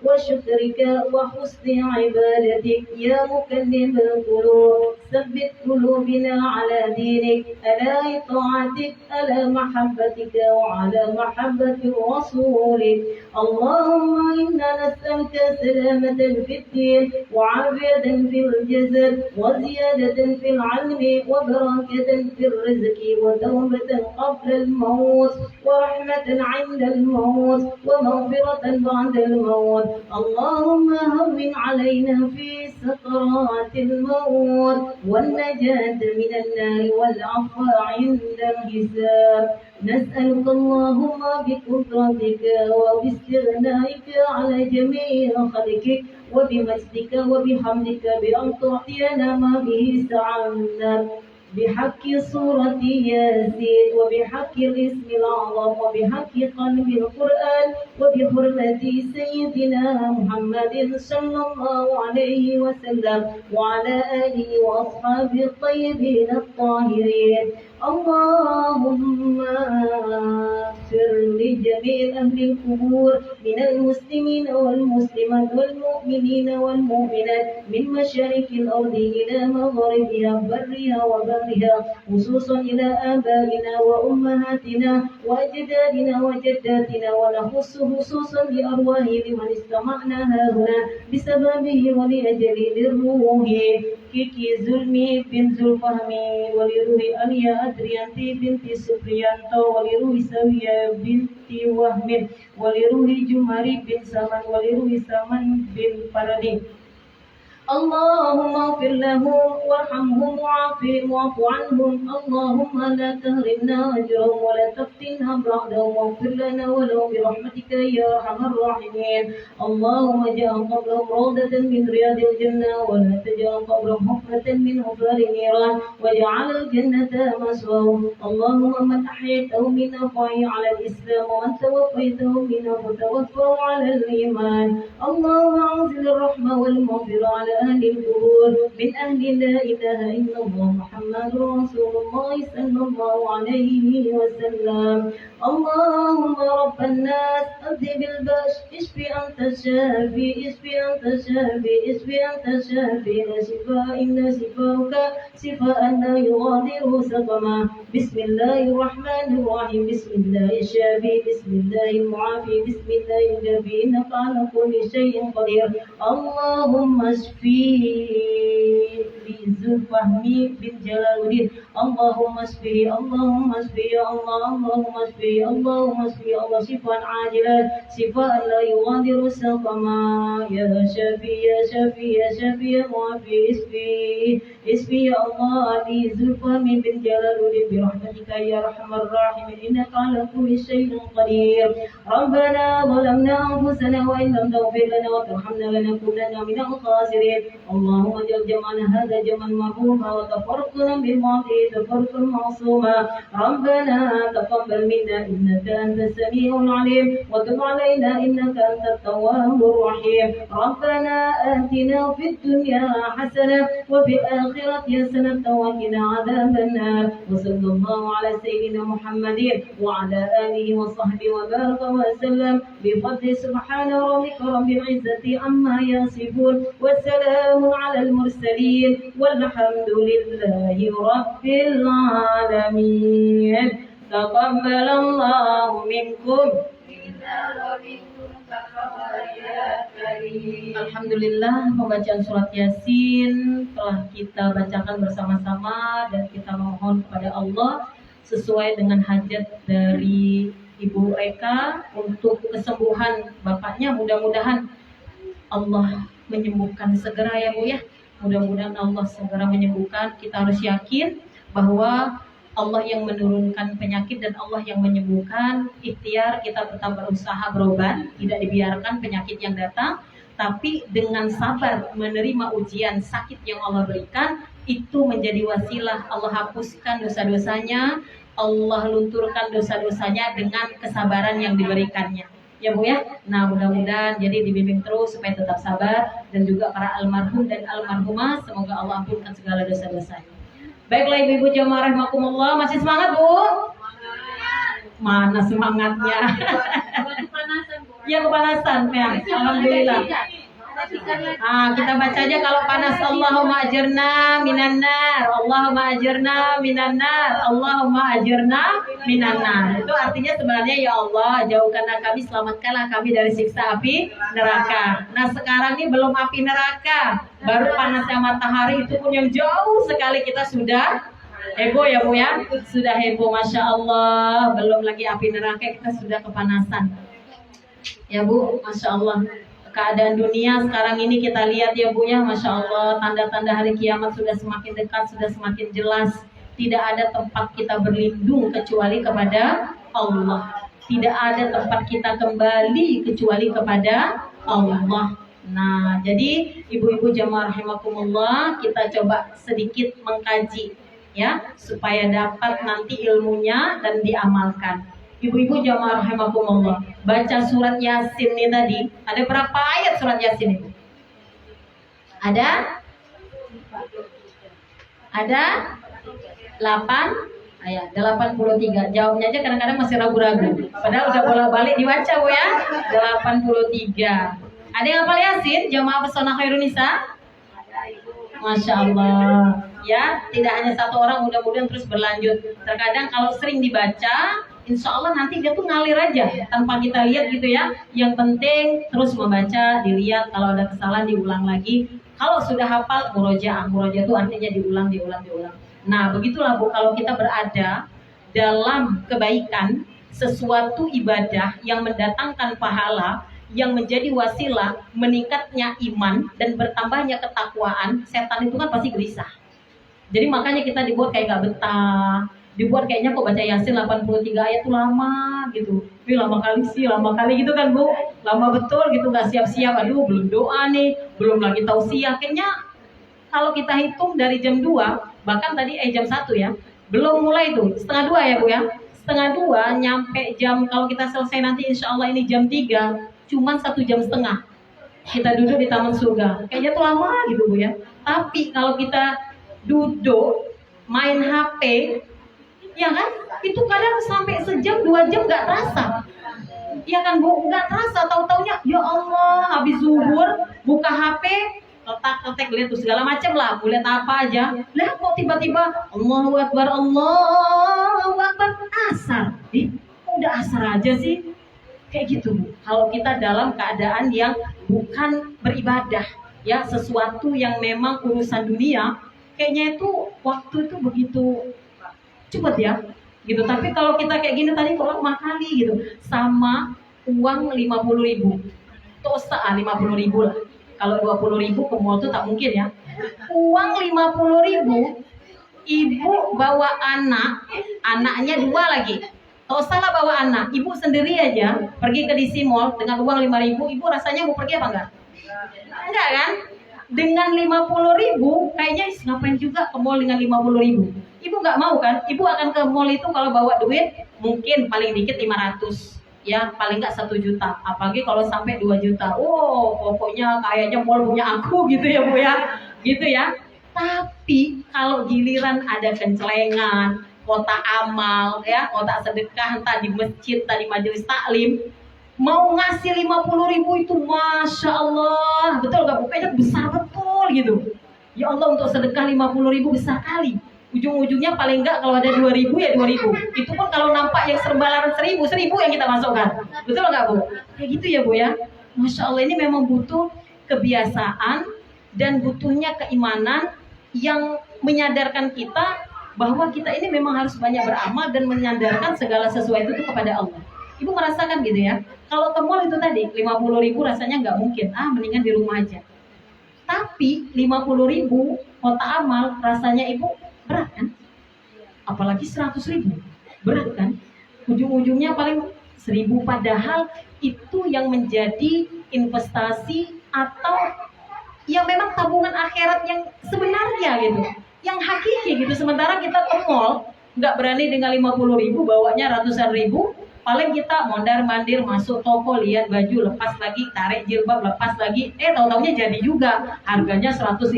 وشكرك وحسن عبادتك يا مكلم القلوب ثبت قلوبنا على دينك على طاعتك على محبتك وعلى محبة رسولك اللهم إنا نسألك سلامة في الدين وعافية في الجسد وزيادة في العلم وبركة في الرزق وتوبة قبل الموت ورحمة عند الموت ومغفرة بعد الموت. اللهم هون علينا في سكرات الموت والنجاة من النار والعفو عند الحساب. نسألك اللهم بقدرتك وباستغنائك على جميع خلقك وبمجدك وبحمدك بأن تعطينا ما به سعدنا بحق سورة ياسين وبحق الاسم الأعظم وبحق قلب القرآن وبحرمة سيدنا محمد صلى الله عليه وسلم وعلى آله وأصحابه الطيبين الطاهرين. اللهم اغفر لجميع أهل القبور من المسلمين والمسلمات والمؤمنين والمؤمنات من مشارق الأرض إلى مغاربها برها وبرها خصوصا إلى آبائنا وأمهاتنا وأجدادنا وجداتنا ونخص خصوصا بأرواح لمن استمعنا هنا بسببه ولأجل للروح Kiki Zulmi bin Zulfahmi waliruhi Alia Adrianti binti Supriyanto waliruhi Sawiya binti Wahmin waliruhi Jumari bin Saman waliruhi Saman bin Faradi. اللهم اغفر لهم وارحمهم واعف عنهم. اللهم لا تهرمنا اجرهم ولا تفتنا بعدهم واغفر لنا ولهم برحمتك يا ارحم الراحمين. اللهم اجعل قبرهم روضة من رياض الجنة ولا تجعل قبرهم حفرة من حفر النيران واجعل الجنة مسواهم. اللهم من احييته منا فاحيه على الاسلام ومن توفيته منا فتوفه على الايمان. اللهم انزل الرحمة والمغفرة على أهل القبور من أهل لا إله إلا الله محمد رسول الله صلى الله عليه وسلم. اللهم رب الناس أذهب البأس اشف أنت الشافي اشف أنت الشافي اشف أنت الشافي لا شفاء إلا شفاؤك شفاء لا يغادر سقما. بسم الله الرحمن الرحيم. بسم الله الشافي بسم الله المعافي بسم الله الكافي إنك على كل شيء قدير. اللهم اشفي بزلفهمي بن جلالدين. اللهم اشفه اللهم اشفه يا الله اللهم اشفه اللهم اشفه الله شفاء عاجلا شفاء لا يغادر سقما. يا شافي يا شافي يا شافي يا معافي اشفي يا الله بزلفهمي بن جلالدين برحمتك يا ارحم الراحمين انك على كل شيء قدير. ربنا ظلمنا انفسنا وان لم تغفر لنا وترحمنا لنكونن من الخاسرين. اللهم اجعل جمعنا هذا جمعا مرحوما وتفرقنا من بعده تفرقا معصوما. ربنا تقبل منا انك انت السميع العليم وتب علينا انك انت التواب الرحيم. ربنا آتنا في الدنيا حسنة وفي الآخرة حسنة وقنا عذاب النار. وصلى الله على سيدنا محمد وعلى آله وصحبه وبارك وسلم بفضل سبحان ربك رب العزة عما يصفون والسلام على المرسلين والحمد لله رب العالمين. تقبل الله منكم. Alhamdulillah, pembacaan surat Yasin telah kita bacakan bersama-sama dan kita mohon kepada Allah sesuai dengan hajat dari Ibu Eka untuk kesembuhan bapaknya. Mudah-mudahan Allah menyembuhkan segera ya Bu ya. Mudah-mudahan Allah segera menyembuhkan. Kita harus yakin bahwa Allah yang menurunkan penyakit dan Allah yang menyembuhkan. Ikhtiar kita tetap berusaha berobat, tidak dibiarkan penyakit yang datang, tapi dengan sabar menerima ujian sakit yang Allah berikan, itu menjadi wasilah Allah hapuskan dosa-dosanya, Allah lunturkan dosa-dosanya dengan kesabaran yang diberikannya. Ya Bu ya. Nah, mudah-mudahan jadi dibimbing terus supaya tetap sabar, dan juga para almarhum dan almarhumah semoga Allah ampunkan segala dosa-dosanya. Baiklah Ibu-ibu jamaah rahimakumullah, masih semangat Bu? Mana semangatnya? Ya kepanasan ya. Alhamdulillah. Kita baca aja kalau panas. Allahumma ajirna minan nar, Allahumma ajirna minan nar, Allahumma ajirna minan nar. Itu artinya sebenarnya ya Allah, jauhkanlah kami, selamatkanlah kami dari siksa api neraka. Nah sekarang ini belum api neraka, baru panasnya matahari, itu pun yang jauh sekali kita sudah heboh ya Bu ya. Sudah heboh, Masya Allah. Belum lagi api neraka, kita sudah kepanasan ya Bu, Masya Allah. Keadaan dunia sekarang ini kita lihat ya Bu ya, Masya Allah, tanda-tanda hari kiamat sudah semakin dekat, sudah semakin jelas. Tidak ada tempat kita berlindung kecuali kepada Allah. Tidak ada tempat kita kembali kecuali kepada Allah. Nah, jadi ibu-ibu jamaah rahimakumullah, kita coba sedikit mengkaji ya, supaya dapat nanti ilmunya dan diamalkan. Ibu-ibu jamaah rahimakumullah, baca surat Yasin ini tadi, ada berapa ayat surat Yasin itu? Ada 8 ayat, 83. Jawabnya aja kadang-kadang masih ragu-ragu. Padahal udah bolak-balik dibaca Bu ya. 83. Ada yang hafal Yasin? Jamaah Pesona Khairun Nisa? Masya Allah. Ya, tidak hanya satu orang, mudah-mudahan terus berlanjut. Terkadang kalau sering dibaca, insya Allah nanti dia tuh ngalir aja tanpa kita lihat gitu ya. Yang penting terus membaca, dilihat, kalau ada kesalahan diulang lagi. Kalau sudah hafal, murojaah itu artinya diulang. Nah begitulah Bu, kalau kita berada dalam kebaikan, sesuatu ibadah yang mendatangkan pahala, yang menjadi wasilah meningkatnya iman dan bertambahnya ketakwaan, setan itu kan pasti gelisah. Jadi makanya kita dibuat kayak gak betah, dibuat kayaknya kok baca Yasin 83 ayat tuh lama gitu. Lama kali gitu kan Bu, lama betul gitu, gak siap-siap. Aduh belum doa nih, belum lagi tausiah. Kayaknya kalau kita hitung dari jam 2, bahkan tadi jam 1 ya, belum mulai tuh, setengah 2 ya Bu ya. Setengah 2 nyampe jam, kalau kita selesai nanti insya Allah ini jam 3, cuman 1,5 jam kita duduk di taman surga. Kayaknya tuh lama gitu Bu ya. Tapi kalau kita duduk main HP, ya kan, itu kadang sampai sejam 2 jam nggak terasa. Iya kan Bu, nggak terasa. Tahu-taunya ya Allah, habis zuhur buka HP, letak-letak lihat tuh segala macam lah, lihat apa aja. Lah kok tiba-tiba Allahu Akbar, asar. Udah asar aja sih. Kayak gitu Bu. Kalau kita dalam keadaan yang bukan beribadah, ya sesuatu yang memang urusan dunia, kayaknya itu waktu itu begitu cepet ya, gitu. Tapi kalau kita kayak gini tadi kok lama kali gitu, sama uang 50.000, tosa 50.000 lah. Kalau 20.000 ke mall tuh tak mungkin ya. Uang 50.000, ibu bawa anaknya 2 lagi. Kalau salah bawa anak, ibu sendiri aja pergi ke DC Mall dengan uang 5.000, ibu rasanya mau pergi apa enggak? Enggak kan? Dengan 50.000, kayaknya ngapain juga ke mall dengan 50.000? Ibu nggak mau kan? Ibu akan ke mall itu kalau bawa duit mungkin paling dikit 500, ya paling nggak 1 juta. Apalagi kalau sampai 2 juta, pokoknya kayaknya mall punya aku gitu ya Bu ya, gitu ya. Tapi kalau giliran ada kencelengan, kotak amal, ya, kotak sedekah, entah di masjid, entah di majelis taklim, mau ngasih 50.000 itu, Masya Allah, betul gak Bu? Kayaknya besar betul gitu. Ya Allah, untuk sedekah 50.000 besar kali. Ujung-ujungnya paling enggak kalau ada 2.000 ya 2.000. Itu pun kalau nampak yang serbalan 1.000 yang kita masukkan. Betul gak Bu? Kayak gitu ya Bu ya. Masya Allah, ini memang butuh kebiasaan dan butuhnya keimanan yang menyadarkan kita bahwa kita ini memang harus banyak beramal dan menyandarkan segala sesuatu itu kepada Allah. Ibu merasakan gitu ya. Kalau ke mall itu tadi 50.000 rasanya nggak mungkin. Mendingan di rumah aja. Tapi 50.000 kotak amal rasanya ibu berat kan? Apalagi 100.000 berat kan? Ujung-ujungnya paling 1.000, padahal itu yang menjadi investasi atau yang memang tabungan akhirat yang sebenarnya gitu, yang hakiki gitu. Sementara kita ke mall nggak berani dengan 50.000, bawanya ratusan ribu. Paling kita mondar-mandir masuk toko, lihat baju, lepas lagi, tarik jilbab, lepas lagi, tahu-taunya jadi juga, harganya 150.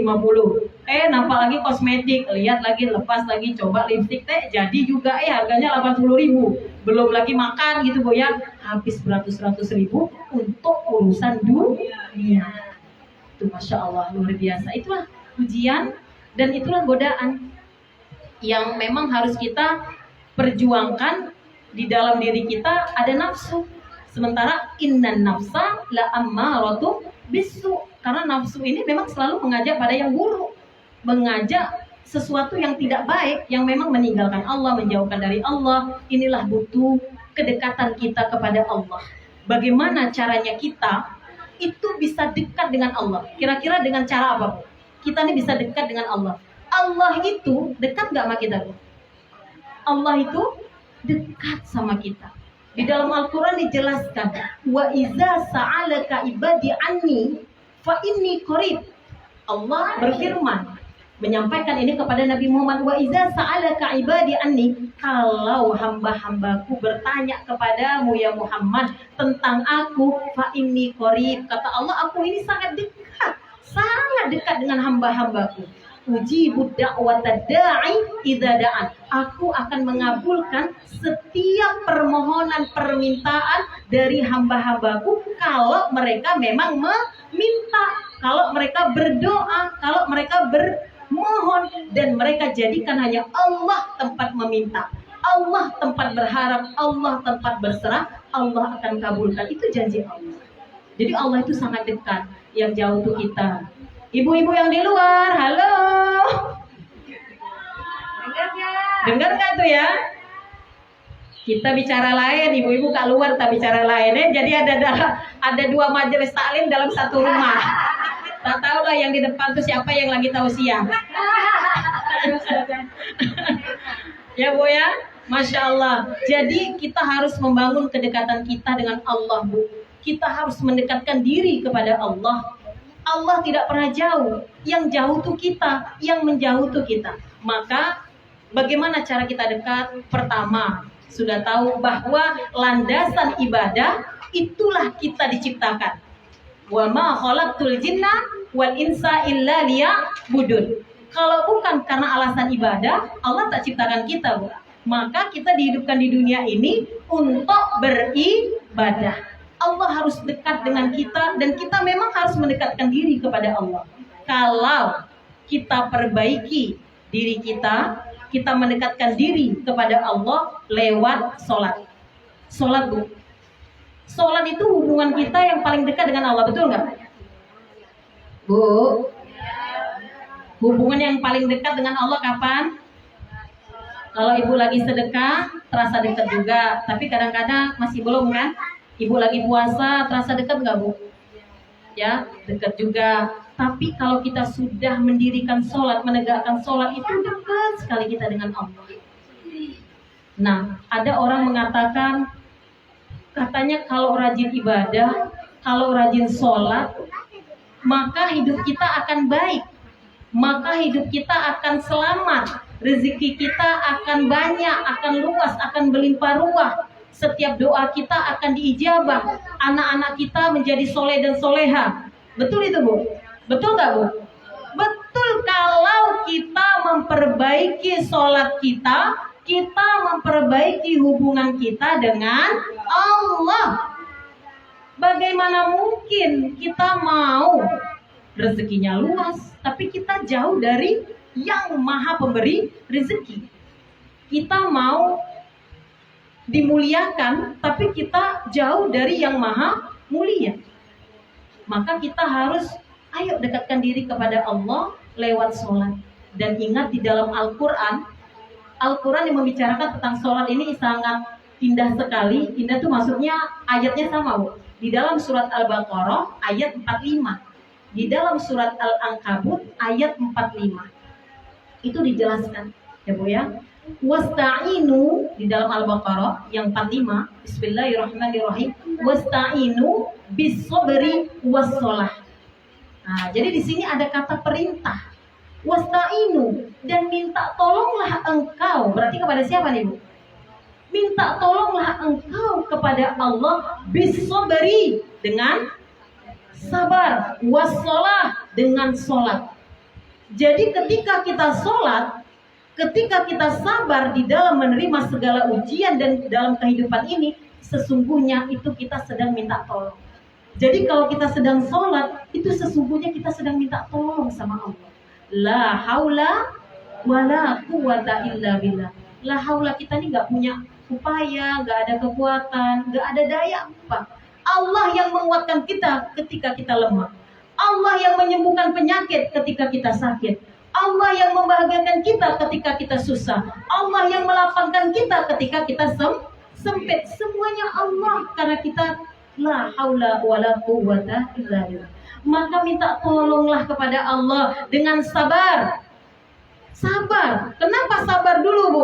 Nampak lagi kosmetik, lihat lagi, lepas lagi, coba lipstik, jadi juga, harganya 80.000. Belum lagi makan gitu Bu ya, habis beratus-ratus ribu untuk urusan dunia. Itu Masya Allah luar biasa. Itulah ujian dan itulah godaan yang memang harus kita perjuangkan. Di dalam diri kita ada nafsu. Sementara innan nafsa la ammaratu bisu. Karena nafsu ini memang selalu mengajak pada yang buruk, mengajak sesuatu yang tidak baik, yang memang meninggalkan Allah, menjauhkan dari Allah. Inilah butuh kedekatan kita kepada Allah. Bagaimana caranya kita itu bisa dekat dengan Allah? Kira-kira dengan cara apa, Bu? Kita ini bisa dekat dengan Allah. Allah itu dekat nggak sama kita, Bu? Allah itu dekat sama kita. Di dalam Al-Quran dijelaskan, wa iza sa'alaka ibadi anni fa inni qarib. Allah berfirman, menyampaikan ini kepada Nabi Muhammad, wa iza sa'alaka ibadi anni, kalau hamba-hambaku bertanya kepadamu ya Muhammad tentang aku, fa inni qarib, kata Allah, aku ini sangat dekat dengan hamba-hambaku. Ujibu da'wata da'i idza da'an. Aku akan mengabulkan setiap permohonan permintaan dari hamba-hambaku kalau mereka memang meminta, kalau mereka berdoa, kalau mereka bermohon, dan mereka jadikan hanya Allah tempat meminta, Allah tempat berharap, Allah tempat berserah, Allah akan kabulkan. Itu janji Allah. Jadi Allah itu sangat dekat. Yang jauh itu kita. Ibu-ibu yang di luar, halo. Dengar nggak tuh ya? Kita bicara lain, ibu-ibu kat luar tak bicara lain. Jadi ada dua majelis taklim dalam satu rumah. Tak tahu lah yang di depan tuh siapa yang lagi tausiah. Ya Bu ya, Masya Allah. Jadi kita harus membangun kedekatan kita dengan Allah, Bu. Kita harus mendekatkan diri kepada Allah. Allah tidak pernah jauh. Yang jauh tuh kita, yang menjauh tuh kita. Maka bagaimana cara kita dekat? Pertama, sudah tahu bahwa landasan ibadah itulah kita diciptakan. Wa ma khalaqtul jinna wal insa illa liya'budun. Kalau bukan karena alasan ibadah, Allah tak ciptakan kita, Bu. Maka kita dihidupkan di dunia ini untuk beribadah. Allah harus dekat dengan kita dan kita memang harus mendekatkan diri kepada Allah. Kalau kita perbaiki diri kita mendekatkan diri kepada Allah lewat sholat. Sholat, Bu. Sholat itu hubungan kita yang paling dekat dengan Allah, betul nggak? Bu, hubungan yang paling dekat dengan Allah kapan? Kalau ibu lagi sedekah, terasa dekat juga. Tapi kadang-kadang masih belum kan? Ibu lagi puasa, terasa dekat nggak, Bu? Ya, dekat juga. Tapi kalau kita sudah mendirikan sholat, menegakkan sholat, itu dekat sekali kita dengan Allah. Nah, ada orang mengatakan, katanya kalau rajin ibadah, kalau rajin sholat, maka hidup kita akan baik. Maka hidup kita akan selamat. Rezeki kita akan banyak, akan luas, akan berlimpah ruah. Setiap doa kita akan diijabah. Anak-anak kita menjadi soleh dan soleha. Betul itu, Bu? Betul nggak, Bu? Betul kalau kita memperbaiki sholat kita memperbaiki hubungan kita dengan Allah. Bagaimana mungkin kita mau rezekinya luas, tapi kita jauh dari yang maha pemberi rezeki. Kita mau dimuliakan, tapi kita jauh dari yang maha mulia. Maka kita harus ayo dekatkan diri kepada Allah lewat sholat. Dan ingat di dalam Al-Quran yang membicarakan tentang sholat ini sangat indah sekali. Indah itu maksudnya ayatnya sama, Bu. Di dalam surat Al-Baqarah ayat 45. Di dalam surat Al-Ankabut ayat 45. Itu dijelaskan, ya Bu ya. Wasta'inu di dalam Al-Baqarah yang 45. Bismillahirrahmanirrahim. Wasta'inu bis-sabri was-shalah. Nah, jadi di sini ada kata perintah. Wasta'inu, dan minta tolonglah engkau. Berarti kepada siapa nih, Bu? Minta tolonglah engkau kepada Allah bis-sabri, dengan sabar, was-shalah, dengan sholat. Jadi ketika kita sholat, ketika kita sabar di dalam menerima segala ujian dan dalam kehidupan ini, sesungguhnya itu kita sedang minta tolong. Jadi kalau kita sedang sholat, itu sesungguhnya kita sedang minta tolong sama Allah. La haula wala quwata illa billah. La haula, kita ini nggak punya upaya, nggak ada kekuatan, nggak ada daya apa. Allah yang menguatkan kita ketika kita lemah. Allah yang menyembuhkan penyakit ketika kita sakit. Allah yang membahagiakan kita ketika kita susah. Allah yang melapangkan kita ketika kita sempit. Semuanya Allah, karena kita la haula wala quwwata illa billah. Maka minta tolonglah kepada Allah dengan sabar. Sabar. Kenapa sabar dulu, Bu?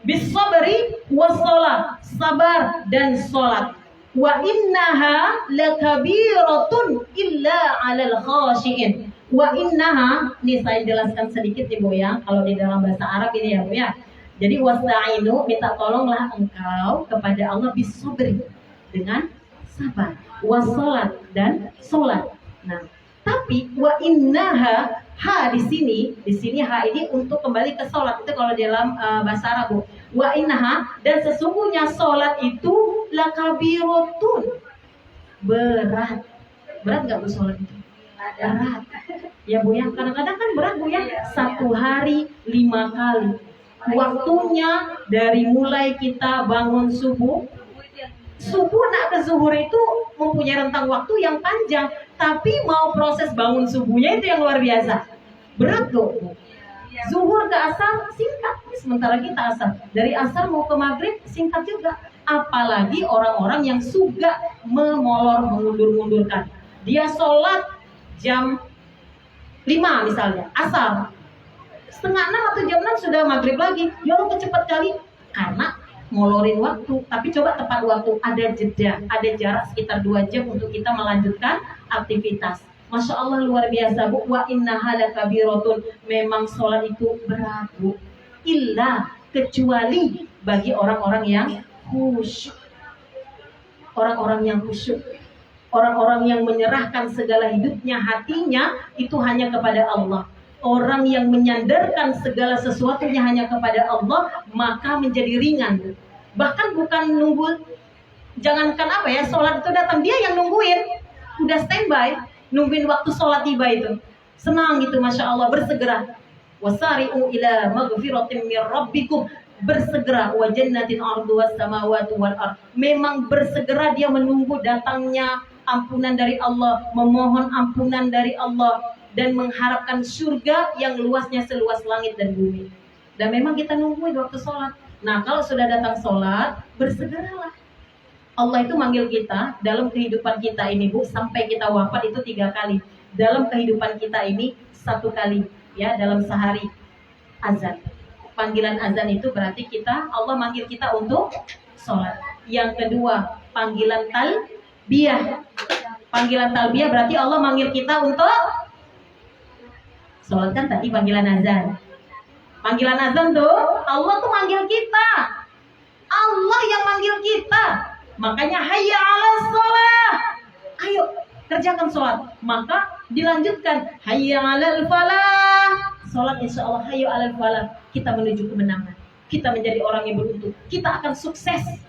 Bisabri wassalah. Sabar dan sholat. Wa innaha lakabiratun illa 'alal khashiin. Wa innaha, ini saya jelaskan sedikit Ibu ya, kalau di dalam bahasa Arab ini ya Bu ya. Jadi wasta'inu, minta tolonglah engkau kepada Allah bisabri, dengan sabar, wassalat, dan sholat. Nah, tapi wa innaha, ha di sini ha ini untuk kembali ke sholat, itu kalau di dalam bahasa Arab Bu. Wa innaha, dan sesungguhnya sholat itu lakabiratun, berat. Berat nggak Bu sholat itu? Berat. Ya Bu ya, kadang-kadang kan berat Bu ya. Satu hari 5 kali. Waktunya dari mulai kita bangun subuh nak ke zuhur itu mempunyai rentang waktu yang panjang, tapi mau proses bangun subuhnya itu yang luar biasa. Berat loh. Zuhur ke asar singkat, sementara kita asar. Dari asar mau ke maghrib singkat juga. Apalagi orang-orang yang suka memolor, mengundur-undurkan. Dia sholat jam 5 misalnya, asar. Setengah 6 atau jam 6 sudah maghrib lagi. Ya Allah, cepat kali. Karena ngolorin waktu. Tapi coba tepat waktu, ada jeda, ada jarak sekitar 2 jam untuk kita melanjutkan aktivitas. Masya Allah, luar biasa Bu. Wa innaha lakabiratun, memang sholat itu berat Bu. Illa, kecuali bagi orang-orang yang khusyuk. Orang-orang yang khusyuk, orang-orang yang menyerahkan segala hidupnya, hatinya itu hanya kepada Allah. Orang yang menyandarkan segala sesuatunya hanya kepada Allah, maka menjadi ringan. Bahkan bukan nunggu, jangankan apa ya, sholat itu datang, dia yang nungguin, udah standby, nungguin waktu sholat tiba itu. Senang gitu, Masya Allah, bersegera. Wasari'u ila maghfiratin min rabbikum, bersegera, wa jannatin arduwas samawati wal ard. Memang bersegera dia menunggu datangnya ampunan dari Allah, memohon ampunan dari Allah, dan mengharapkan surga yang luasnya seluas langit dan bumi. Dan memang kita nungguin waktu sholat. Nah, kalau sudah datang sholat, bersegeralah. Allah itu manggil kita dalam kehidupan kita ini Bu, sampai kita wafat itu 3 kali. Dalam kehidupan kita ini 1 kali, ya, dalam sehari azan. Panggilan azan itu berarti Allah manggil kita untuk sholat. Yang kedua, panggilan talbiyah. Panggilan talbiyah berarti Allah manggil kita untuk sholat, kan tadi panggilan azan. Panggilan azan tuh, Allah tuh manggil kita. Allah yang manggil kita. Makanya hayya 'alas shalah. Ayo kerjakan sholat. Maka dilanjutkan hayya 'alal falah. Sholat insya Allah hayya 'alal falah. Kita menuju kemenangan. Kita menjadi orang yang beruntung. Kita akan sukses.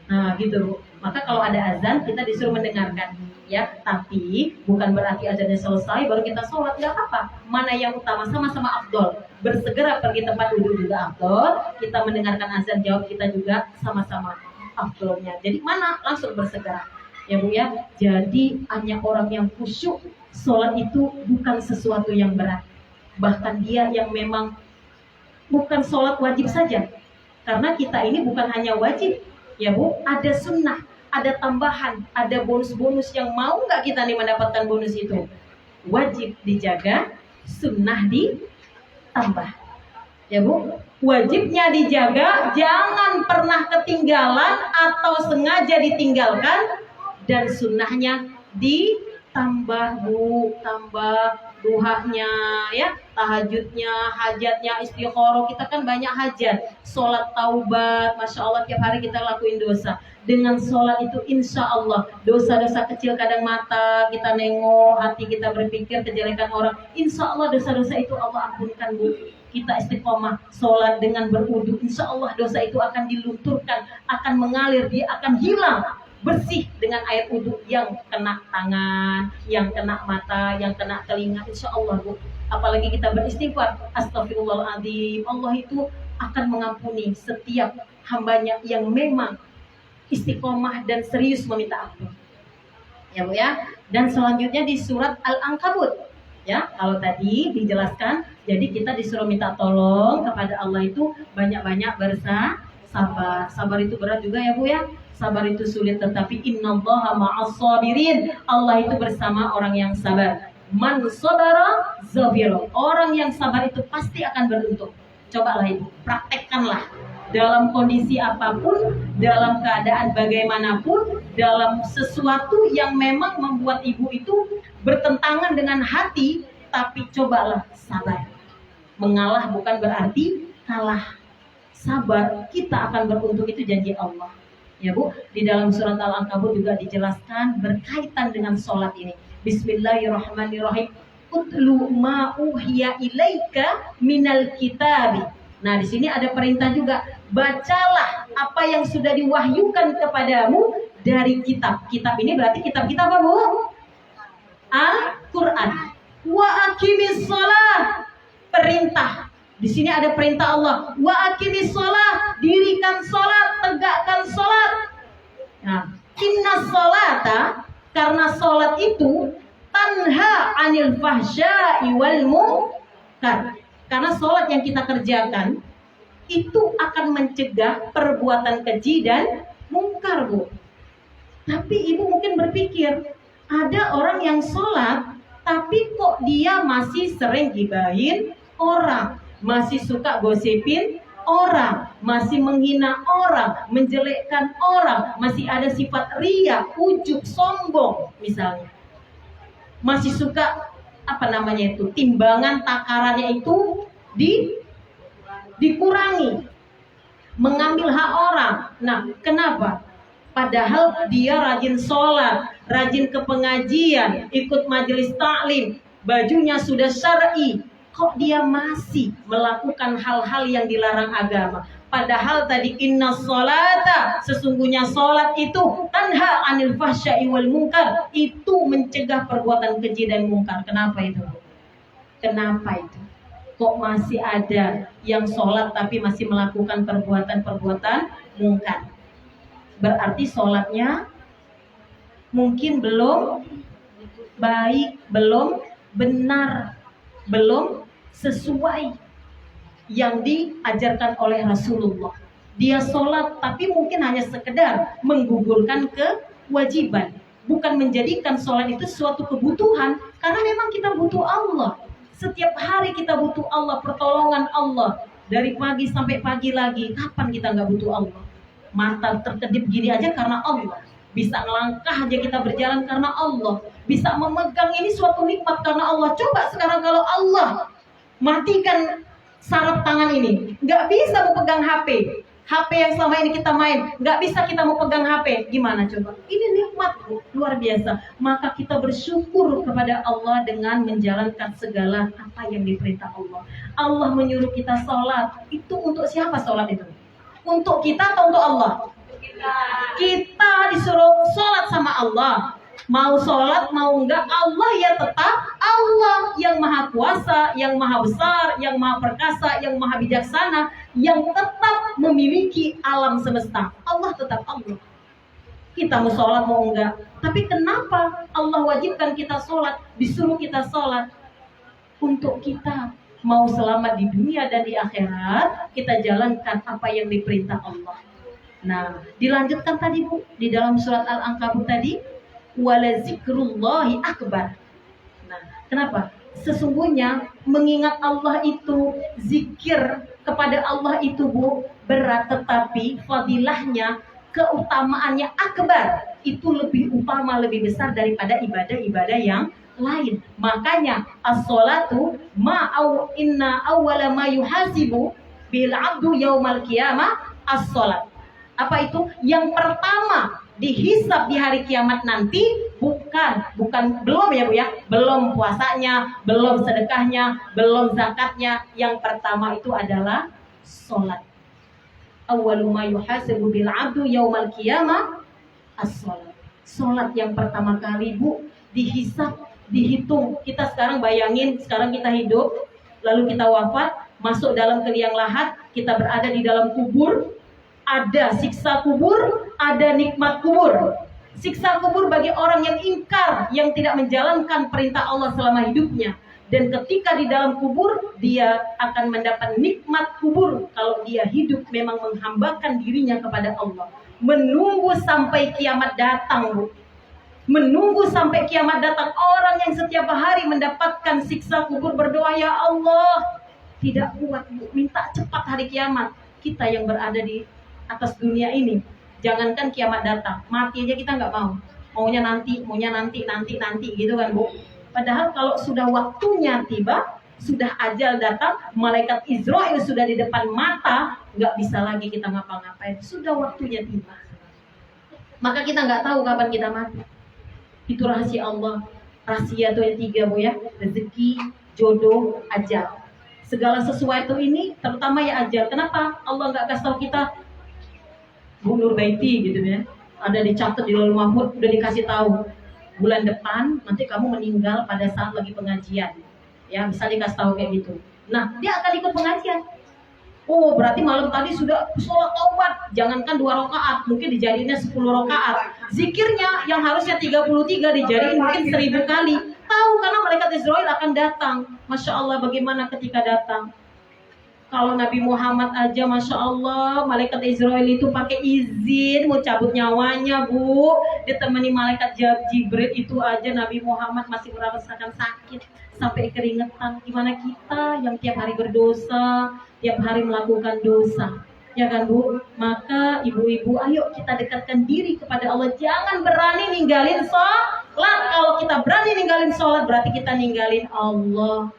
Nah gitu. Maka kalau ada azan kita disuruh mendengarkan. Ya, tapi bukan berarti azannya selesai baru kita sholat, nggak apa. Mana yang utama, sama-sama afdol. Bersegera pergi tempat duduk juga afdol. Kita mendengarkan azan jawab kita juga sama-sama afdolnya. Jadi mana langsung bersegera. Ya Bu ya. Jadi hanya orang yang khusyuk, sholat itu bukan sesuatu yang berat. Bahkan dia yang memang bukan sholat wajib saja. Karena kita ini bukan hanya wajib, ya Bu, ada sunnah, ada tambahan, ada bonus-bonus yang mau nggak kita nih mendapatkan bonus itu. Wajib dijaga, sunnah ditambah. Ya Bu, wajibnya dijaga, jangan pernah ketinggalan atau sengaja ditinggalkan, dan sunnahnya ditambah Bu, tambah duhanya, ya, tahajudnya, hajatnya, istikharah. Kita kan banyak hajat, sholat taubat, Masya Allah tiap hari kita lakuin dosa. Dengan sholat itu insya Allah dosa-dosa kecil, kadang mata kita nengok, hati kita berpikir kejelekan orang, insya Allah dosa-dosa itu Allah ampunkan Bu. Kita istiqomah sholat dengan berwudu, insya Allah dosa itu akan dilunturkan, akan mengalir, dia akan hilang. bersih dengan air wudhu, yang kena tangan, yang kena mata, yang kena telinga, insya Allah Bu. Apalagi kita beristighfar, astagfirullahaladzim, Allah itu akan mengampuni setiap hambanya yang memang istiqomah dan serius meminta ampun. Ya Bu ya. Dan selanjutnya di surat Al-Ankabut. Ya, kalau tadi dijelaskan, jadi kita disuruh minta tolong kepada Allah itu banyak-banyak bersabar. Sabar itu berat juga ya Bu ya. Sabar itu sulit, tetapi innallaha ma'as sabirin. Allah itu bersama orang yang sabar. Man sabara zabira. Orang yang sabar itu pasti akan beruntung. Cobalah Ibu, praktekkanlah. Dalam kondisi apapun, dalam keadaan bagaimanapun, dalam sesuatu yang memang membuat Ibu itu bertentangan dengan hati, tapi cobalah sabar. Mengalah bukan berarti kalah. Sabar, kita akan beruntung, itu janji Allah. Ya Bu, di dalam surat Al-Ankabut juga dijelaskan berkaitan dengan sholat ini. Bismillahirrahmanirrahim. Utlu ma uhiya ilaika minal kitabi. Nah, di sini ada perintah juga. Bacalah apa yang sudah diwahyukan kepadamu dari kitab. Kitab ini berarti kitab-kitab apa Bu? Al-Quran. Wa aqimis shalah. Perintah. Di sini ada perintah Allah. Wa aqimis shalah. Dirikan sholat, tegakkan sholat. Nah, inna sholata, karena sholat itu tanha anil fahsya'i wal munkar. Karena sholat yang kita kerjakan itu akan mencegah perbuatan keji dan mungkar Bu. Tapi Ibu mungkin berpikir, ada orang yang sholat tapi kok dia masih sering gibahin orang, masih suka gosipin orang, masih menghina orang, menjelekkan orang, masih ada sifat ria, ujub, sombong misalnya. Masih suka timbangan takarannya itu dikurangi, mengambil hak orang. Nah, kenapa? Padahal dia rajin sholat, rajin ke pengajian, ikut majelis taklim, bajunya sudah syar'i, kok dia masih melakukan hal-hal yang dilarang agama? Padahal tadi inna sholata, sesungguhnya sholat itu tanha anil fahsya'i wal munkar, itu mencegah perbuatan keji dan mungkar. Kenapa itu? Kenapa itu? Kok masih ada yang sholat tapi masih melakukan perbuatan-perbuatan mungkar? Berarti sholatnya mungkin belum baik, belum benar, belum sesuai yang diajarkan oleh Rasulullah. Dia sholat tapi mungkin hanya sekedar menggugurkan kewajiban, bukan menjadikan sholat itu suatu kebutuhan. Karena memang kita butuh Allah. Setiap hari kita butuh Allah, pertolongan Allah. Dari pagi sampai pagi lagi, kapan kita nggak butuh Allah? Mata terkedip gini aja karena Allah. Bisa ngelangkah aja kita berjalan karena Allah. Bisa memegang ini suatu nikmat karena Allah. Coba sekarang kalau Allah matikan saraf tangan ini, nggak bisa mau pegang HP. HP yang selama ini kita main, nggak bisa kita mau pegang HP. Gimana coba? Ini nikmat luar biasa. Maka kita bersyukur kepada Allah dengan menjalankan segala apa yang diperintah Allah. Allah menyuruh kita sholat. Itu untuk siapa sholat itu? Untuk kita atau untuk Allah? Kita disuruh sholat sama Allah. Mau sholat, mau enggak, Allah ya tetap Allah yang maha kuasa, yang maha besar, yang maha perkasa, yang maha bijaksana, yang tetap memiliki alam semesta. Allah tetap Allah. Kita mau sholat, mau enggak. Tapi kenapa Allah wajibkan kita sholat, disuruh kita sholat? Untuk kita mau selamat di dunia dan di akhirat, kita jalankan apa yang diperintah Allah. Nah, dilanjutkan tadi Bu, di dalam surat Al-Ankabut tadi, wala zikrullahi akbar. Nah, kenapa? Sesungguhnya mengingat Allah itu, zikir kepada Allah itu Bu, berat, tetapi fadilahnya, keutamaannya akbar. Itu lebih utama, lebih besar daripada ibadah-ibadah yang lain. Makanya as-sholatu inna awwala ma yuhasibu bil abdu yaumal qiyamah as-sholat. Apa itu? Yang pertama dihisab di hari kiamat nanti belum ya Bu ya, belum puasanya, belum sedekahnya, belum zakatnya. Yang pertama itu adalah sholat. Awwalu ma yuhasibu bil abdu yaumal qiyamah as-sholat. Sholat yang pertama kali Bu dihisab, dihitung. Kita sekarang bayangin, sekarang kita hidup, lalu kita wafat, masuk dalam ke liang lahat, kita berada di dalam kubur, ada siksa kubur, ada nikmat kubur. Siksa kubur bagi orang yang ingkar, yang tidak menjalankan perintah Allah selama hidupnya. Dan ketika di dalam kubur, dia akan mendapat nikmat kubur kalau dia hidup memang menghambakan dirinya kepada Allah. Menunggu sampai kiamat datang, Bu. Menunggu sampai kiamat datang. Orang yang setiap hari mendapatkan siksa kubur berdoa, ya Allah, tidak kuat, Bu, minta cepat hari kiamat. Kita yang berada di atas dunia ini, jangankan kiamat datang, mati aja kita nggak mau. Maunya nanti gitu kan, Bu. Padahal kalau sudah waktunya tiba, sudah ajal datang, malaikat Israel sudah di depan mata, nggak bisa lagi kita ngapa-ngapain. Sudah waktunya tiba. Maka kita nggak tahu kapan kita mati. Itu rahasia Allah. Rahasia itu yang 3, Bu, ya. Rezeki, jodoh, ajal. Segala sesuatu ini, terutama ya ajal. Kenapa Allah nggak kasih tahu kita, Bu Nurbaiti gitu ya, ada dicatat di Lauhul Mahfuz, udah dikasih tahu bulan depan nanti kamu meninggal pada saat lagi pengajian, ya, bisa dikasih tahu kayak gitu. Nah, dia akan ikut pengajian. Oh, berarti malam tadi sudah sholat taubat, jangankan 2 rakaat, mungkin dijadiinnya 10 rakaat. Zikirnya yang harusnya 33 dijadiin mungkin 1000 kali. Tahu karena malaikat Israel akan datang. Masya Allah, bagaimana ketika datang. Kalau Nabi Muhammad aja, Masya Allah, malaikat Israel itu pakai izin mau cabut nyawanya, Bu. Ditemani malaikat Jibril itu aja Nabi Muhammad masih merasakan sakit sampai keringetan. Gimana kita yang tiap hari berdosa, tiap hari melakukan dosa, ya kan, Bu? Maka ibu-ibu, ayo kita dekatkan diri kepada Allah. Jangan berani ninggalin sholat. Kalau kita berani ninggalin sholat, berarti kita ninggalin Allah.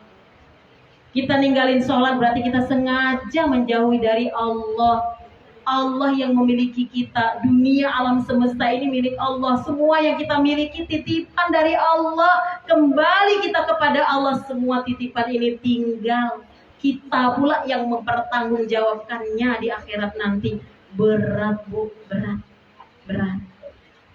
Kita ninggalin sholat berarti kita sengaja menjauhi dari Allah. Allah yang memiliki kita. Dunia alam semesta ini milik Allah. Semua yang kita miliki titipan dari Allah. Kembali kita kepada Allah. Semua titipan ini tinggal kita pula yang mempertanggungjawabkannya di akhirat nanti. Berat, Bu, berat.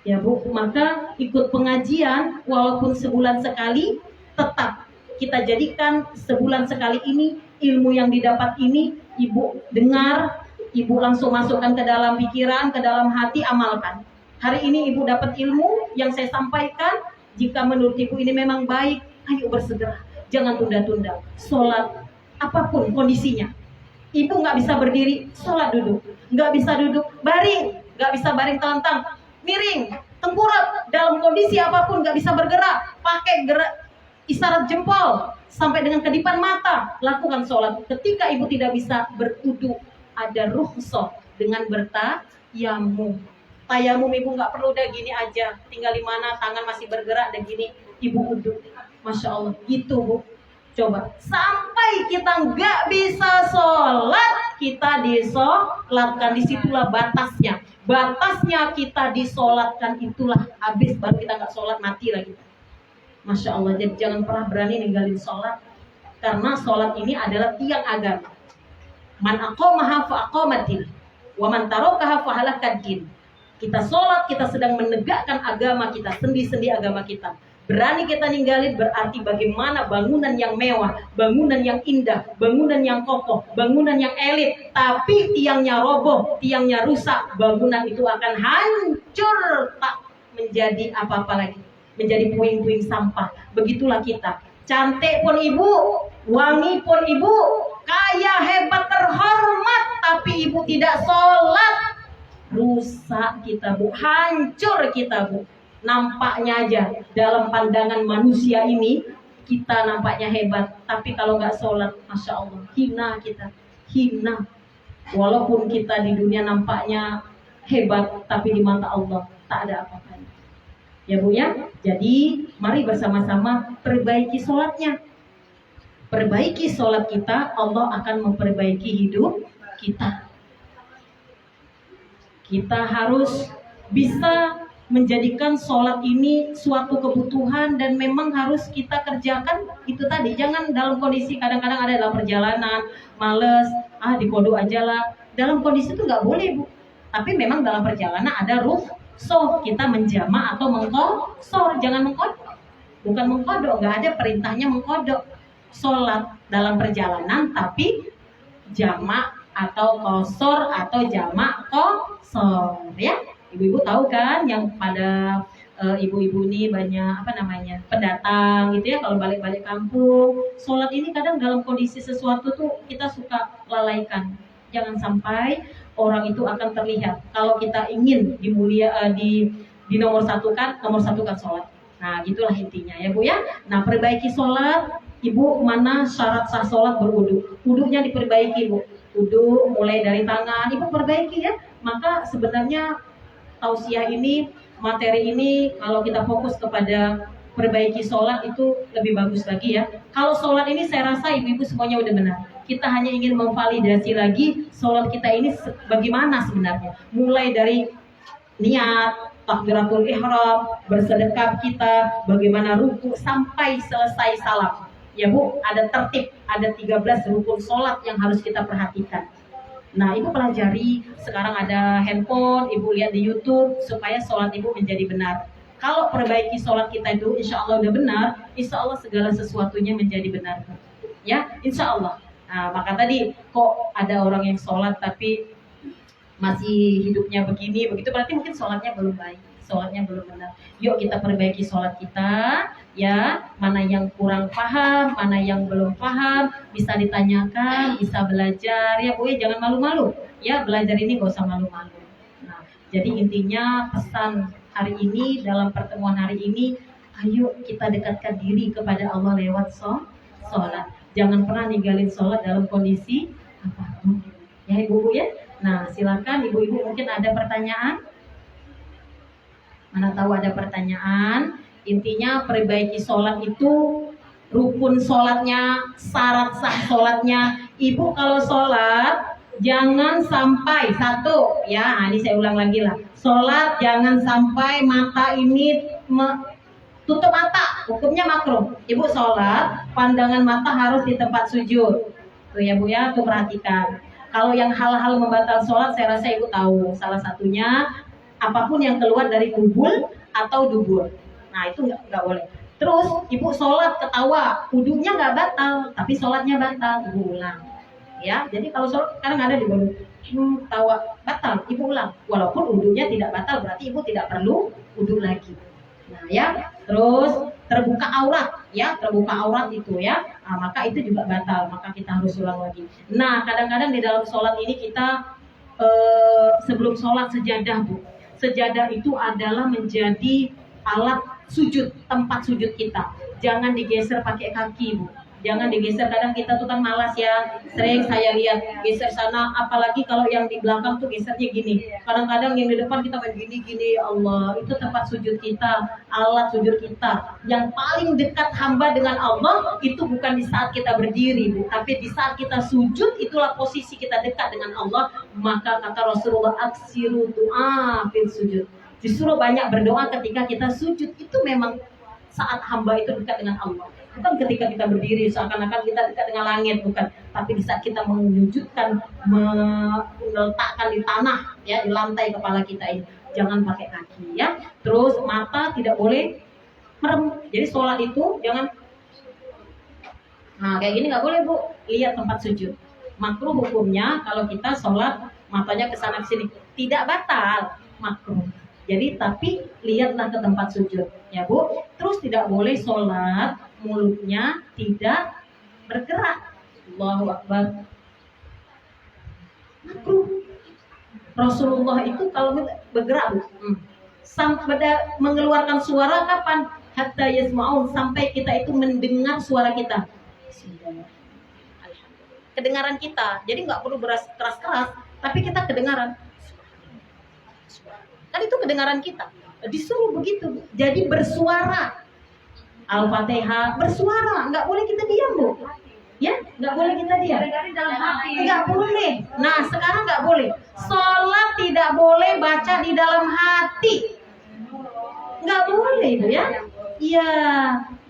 Ya, Bu, maka ikut pengajian walaupun sebulan sekali, tetap kita jadikan sebulan sekali ini, ilmu yang didapat ini, Ibu dengar, Ibu langsung masukkan ke dalam pikiran, ke dalam hati, amalkan. Hari ini Ibu dapat ilmu yang saya sampaikan, jika menurut Ibu ini memang baik, ayo bersegera, jangan tunda-tunda. Sholat, apapun kondisinya. Ibu nggak bisa berdiri, sholat duduk. Nggak bisa duduk, baring. Nggak bisa baring telentang, miring, tengkurap. Dalam kondisi apapun nggak bisa bergerak, pakai gerak isyarat jempol sampai dengan kedipan mata, lakukan sholat. Ketika Ibu tidak bisa berwudu, ada rukhsah dengan bertayamum. Tayamum Ibu nggak perlu udah gini aja, tinggal di mana tangan masih bergerak dan gini Ibu wudu. Masya Allah, gitu, Bu. Coba sampai kita nggak bisa sholat, kita disolatkan. Disitulah batasnya. Batasnya kita disolatkan, itulah habis, baru kita nggak sholat, mati lagi. Masya Allah, jadi jangan pernah berani ninggalin sholat. Karena sholat ini adalah tiang agama. Man aqamaha fa aqamatin, wa man tarakaha fa halakaddin. Kita sholat, kita sedang menegakkan agama kita, sendi-sendi agama kita. Berani kita ninggalin berarti bagaimana bangunan yang mewah, bangunan yang indah, bangunan yang kokoh, bangunan yang elit, tapi tiangnya roboh, tiangnya rusak, bangunan itu akan hancur, tak menjadi apa-apa lagi, menjadi puing-puing sampah. Begitulah kita. Cantik pun Ibu, wangi pun Ibu, kaya, hebat, terhormat, tapi Ibu tidak sholat, rusak kita, Bu, hancur kita, Bu. Nampaknya aja dalam pandangan manusia ini kita nampaknya hebat, tapi kalau nggak sholat, Masya Allah, hina kita, hina. Walaupun kita di dunia nampaknya hebat, tapi di mata Allah tak ada apa-apa. Ya, Bu, ya. Jadi mari bersama-sama perbaiki sholatnya. Perbaiki sholat kita, Allah akan memperbaiki hidup kita. Kita harus bisa menjadikan sholat ini suatu kebutuhan dan memang harus kita kerjakan. Itu tadi, jangan dalam kondisi kadang-kadang ada dalam perjalanan, males, di kodok aja lah. Dalam kondisi itu nggak boleh, Bu. Tapi memang dalam perjalanan ada So kita menjamak atau mengqasor, jangan mengkodok. Bukan mengkodok, nggak ada perintahnya mengkodok sholat dalam perjalanan, tapi jamak atau qasor atau jamak qasor ya. Ibu-ibu tahu kan yang pada ibu-ibu ini banyak pendatang gitu ya, kalau balik-balik kampung sholat ini kadang dalam kondisi sesuatu tuh kita suka lalaikan. Jangan sampai orang itu akan terlihat kalau kita ingin di nomor satukan sholat. Nah gitulah intinya ya Bu ya. Nah perbaiki sholat. Ibu, mana syarat sah sholat berwudu? Wudunya diperbaiki Bu. Wudu mulai dari tangan, Ibu perbaiki ya. Maka sebenarnya tausiah ini, materi ini kalau kita fokus kepada perbaiki sholat itu lebih bagus lagi ya. Kalau sholat ini saya rasa ibu-ibu semuanya udah benar. Kita hanya ingin memvalidasi lagi sholat kita ini bagaimana sebenarnya. Mulai dari niat, takbiratul ihram, bersedekap kita, bagaimana ruku sampai selesai salam. Ya Bu, ada tertib, ada 13 rukun sholat yang harus kita perhatikan. Nah, Ibu pelajari, sekarang ada handphone, Ibu lihat di YouTube, supaya sholat Ibu menjadi benar. Kalau perbaiki sholat kita itu, insya Allah udah benar, insya Allah segala sesuatunya menjadi benar. Ya, insya Allah. Nah, maka tadi, kok ada orang yang sholat tapi masih hidupnya begini, begitu, berarti mungkin sholatnya belum baik. Sholatnya belum benar. Yuk kita perbaiki sholat kita, ya. Mana yang kurang paham, mana yang belum paham, bisa ditanyakan, bisa belajar, ya Bu. Jangan malu-malu, ya. Belajar ini gak usah malu-malu. Nah, jadi intinya pesan hari ini dalam pertemuan hari ini, ayo kita dekatkan diri kepada Allah lewat sholat. Jangan pernah ninggalin sholat dalam kondisi apapun, ya Ibu ya. Nah, silakan ibu-ibu mungkin ada pertanyaan. Mana tahu ada pertanyaan. Intinya perbaiki sholat itu rukun sholatnya, syarat sah sholatnya. Ibu kalau sholat jangan sampai satu ya, ini saya ulang lagi lah. Sholat jangan sampai mata ini tutup mata, hukumnya makruh. Ibu sholat, pandangan mata harus di tempat sujud. Tuh ya Bu ya, tuh perhatikan. Kalau yang hal-hal membatal sholat, saya rasa Ibu tahu. Salah satunya apapun yang keluar dari kubul atau dubur. Nah itu nggak boleh. Terus Ibu sholat ketawa, wudunya nggak batal, tapi sholatnya batal, Ibu ulang. Ya, jadi kalau sholat sekarang ada di bawah tawa batal, Ibu ulang. Walaupun wudunya tidak batal, berarti Ibu tidak perlu wudu lagi. Nah ya, terus terbuka aurat, ya terbuka aurat itu ya, nah, maka itu juga batal, maka kita harus ulang lagi. Nah kadang-kadang di dalam sholat ini kita sebelum sholat sejadah Bu. Sejadah itu adalah menjadi alat sujud, tempat sujud kita. Jangan digeser pakai kaki Bu. Jangan digeser, kadang kita tuh kan malas ya. Sering saya lihat geser sana, apalagi kalau yang di belakang tuh gesernya gini. Kadang-kadang yang di depan kita main gini-gini, ya Allah. Itu tempat sujud kita, alat sujud kita. Yang paling dekat hamba dengan Allah itu bukan di saat kita berdiri Bu, tapi di saat kita sujud, itulah posisi kita dekat dengan Allah. Maka kata Rasulullah, aksiru doa fil sujud. Disuruh banyak berdoa ketika kita sujud. Itu memang saat hamba itu dekat dengan Allah. Bukan ketika kita berdiri seakan-akan kita dekat dengan langit, bukan. Tapi di saat kita menyujudkan, meletakkan di tanah, ya di lantai kepala kita ini, jangan pakai kaki, ya. Terus mata tidak boleh merem. Jadi sholat itu jangan, nah kayak gini nggak boleh Bu. Lihat tempat sujud. Makruh hukumnya kalau kita sholat matanya ke sana ke sini, tidak batal, makruh. Jadi tapi lihatlah ke tempat sujud, ya Bu. Terus tidak boleh sholat mulutnya tidak bergerak. Allahu Akbar. Makruh. Rasulullah itu kalau bergerak sampai mengeluarkan suara kapan? Hatta yasma'un, sampai kita itu mendengar suara kita. Kedengaran kita. Jadi nggak perlu keras-keras, tapi kita kedengaran. Kan itu kedengaran kita. Disuruh begitu. Jadi bersuara. Al-Fatihah bersuara, nggak boleh kita diam Bu, ya nggak boleh kita diam, nggak boleh. Nah sekarang nggak boleh, sholat tidak boleh baca di dalam hati, nggak boleh Bu ya. Iya,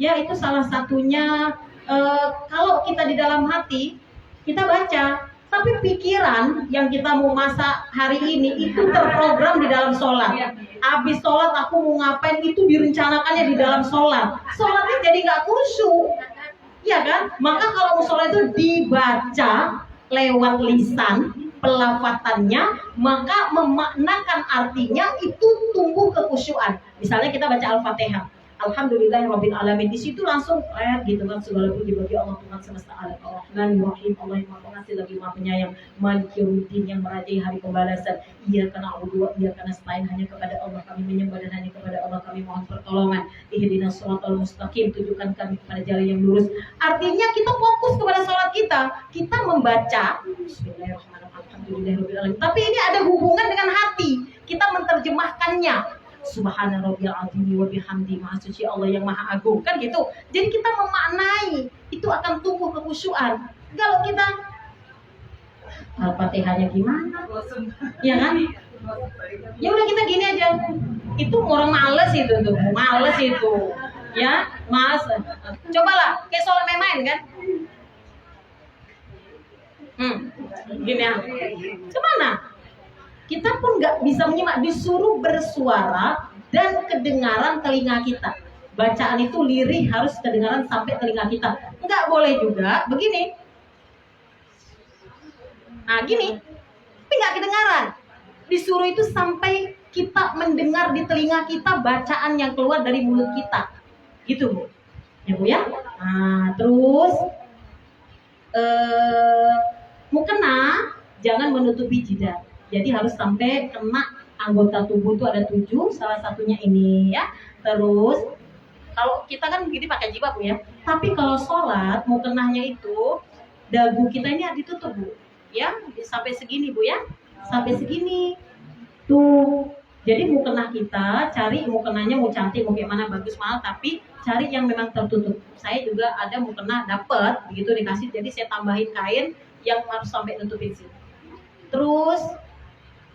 ya itu salah satunya. Kalau kita di dalam hati kita baca, Tapi pikiran yang kita mau masak hari ini itu terprogram di dalam sholat. Habis sholat aku mau ngapain itu direncanakannya di dalam sholat. Sholatnya jadi nggak khusyuk, ya kan? Maka kalau mau sholat itu dibaca lewat lisan, pelafatannya, maka memaknakan artinya itu tumbuh kekhusyuan. Misalnya kita baca Al-Fatihah, Alhamdulillahirabbil alamin, di situ langsung gitu kan, segala puji bagi Allah Tuhan semesta alam, Ar-Rahmanir Rahim, Allah yang Maha Pengasih lagi Maha Penyayang, Maliki Yaumiddin, yang merajai hari pembalasan. Iyyaka na'budu wa iyyaka nasta'in, hanya kepada Allah kami menyembah dan hanya kepada Allah kami mohon pertolongan. Ihdinas shiratal mustaqim, tunjukkan kami kepada jalan yang lurus. Artinya kita fokus kepada sholat kita membaca Bismillahirrahmanirrahim, Alhamdulillahirabbil alamin. Tapi ini ada hubungan dengan hati. Kita menerjemahkannya. Subhana rabbiyal azim wa bihamdi, maha suci Allah yang maha agung, kan gitu. Jadi kita memaknai, itu akan tumbuh kekhusyuan. Kalau kita Al-Fatihahnya gimana? Ya kan? Ya udah kita gini aja. Itu orang males itu tuh, males itu. Ya, mas. Cobalah kayak sholat main-main kan? Gini ya. Kemana? Kita pun nggak bisa menyimak, disuruh bersuara dan kedengaran telinga kita. Bacaan itu lirih harus kedengaran sampai telinga kita. Nggak boleh juga begini. Nah gini, tapi nggak kedengaran. Disuruh itu sampai kita mendengar di telinga kita bacaan yang keluar dari mulut kita. Gitu Bu. Ya Bu ya. Nah terus mukena jangan menutupi jidat. Jadi harus sampai kena anggota tubuh itu ada 7, salah satunya ini ya. Terus kalau kita kan begini pakai jilbab Bu ya. Tapi kalau sholat mukenahnya itu dagu kita ini ditutup Bu. Ya, sampai segini Bu ya. Sampai segini. Tuh. Jadi mukenah kita cari mukenahnya mau cantik mau gimana bagus mahal, tapi cari yang memang tertutup. Saya juga ada mukena dapat begitu dikasih, jadi saya tambahin kain yang harus sampai nutupin sini. Terus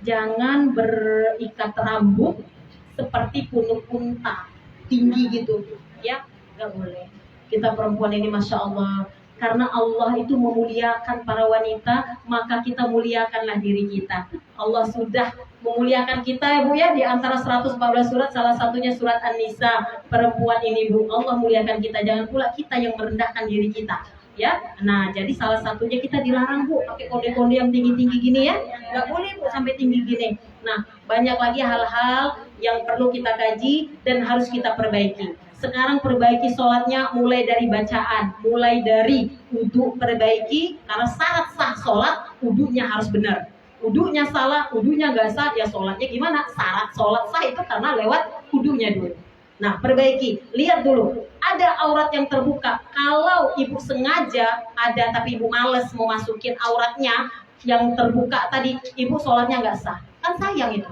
jangan berikat rambut seperti punuk unta tinggi gitu ya, nggak boleh. Kita perempuan ini masya Allah, karena Allah itu memuliakan para wanita, maka kita muliakanlah diri kita. Allah sudah memuliakan kita ya Bu ya, di antara 114 surat salah satunya surat An-Nisa. Perempuan ini Bu, Allah muliakan kita, jangan pula kita yang merendahkan diri kita. Ya, nah jadi salah satunya kita dilarang Bu pakai konde-konde yang tinggi-tinggi gini ya, nggak boleh Bu sampai tinggi gini. Nah banyak lagi hal-hal yang perlu kita kaji dan harus kita perbaiki. Sekarang perbaiki sholatnya mulai dari bacaan, mulai dari wudu perbaiki, karena syarat sah sholat wudunya harus benar. Wudunya salah, wudunya nggak sah, ya sholatnya gimana? Syarat sholat sah itu karena lewat wudunya dulu. Nah perbaiki, lihat dulu ada aurat yang terbuka. Kalau ibu sengaja ada tapi ibu males mau masukin auratnya yang terbuka tadi, ibu sholatnya nggak sah, kan sayang itu.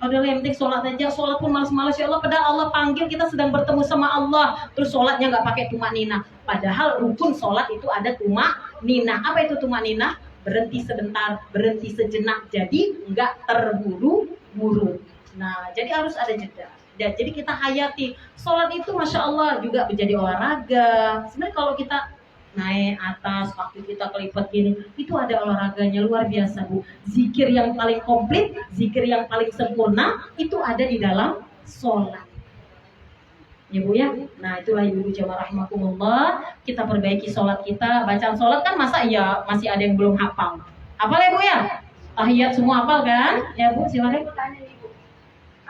Padahal yang penting sholat aja, sholat pun malas-malas ya Allah. Padahal Allah panggil kita sedang bertemu sama Allah, terus sholatnya nggak pakai tumak nina. Padahal rukun sholat itu ada tumak nina. Apa itu tumak nina? Berhenti sebentar, berhenti sejenak, jadi nggak terburu-buru. Nah jadi harus ada jeda. Jadi kita hayati sholat itu masya Allah juga menjadi olahraga. Sebenarnya kalau kita naik atas, waktu kita kelipat gini, itu ada olahraganya luar biasa Bu. Zikir yang paling komplit, zikir yang paling sempurna itu ada di dalam sholat. Ya Bu ya. Nah itulah ibu jamaah rahimakumullah, kita perbaiki sholat kita. Bacaan sholat kan masa ya masih ada yang belum hafal. Hafal ya Bu ya? Tahiyat semua hafal kan? Ya Bu silakan.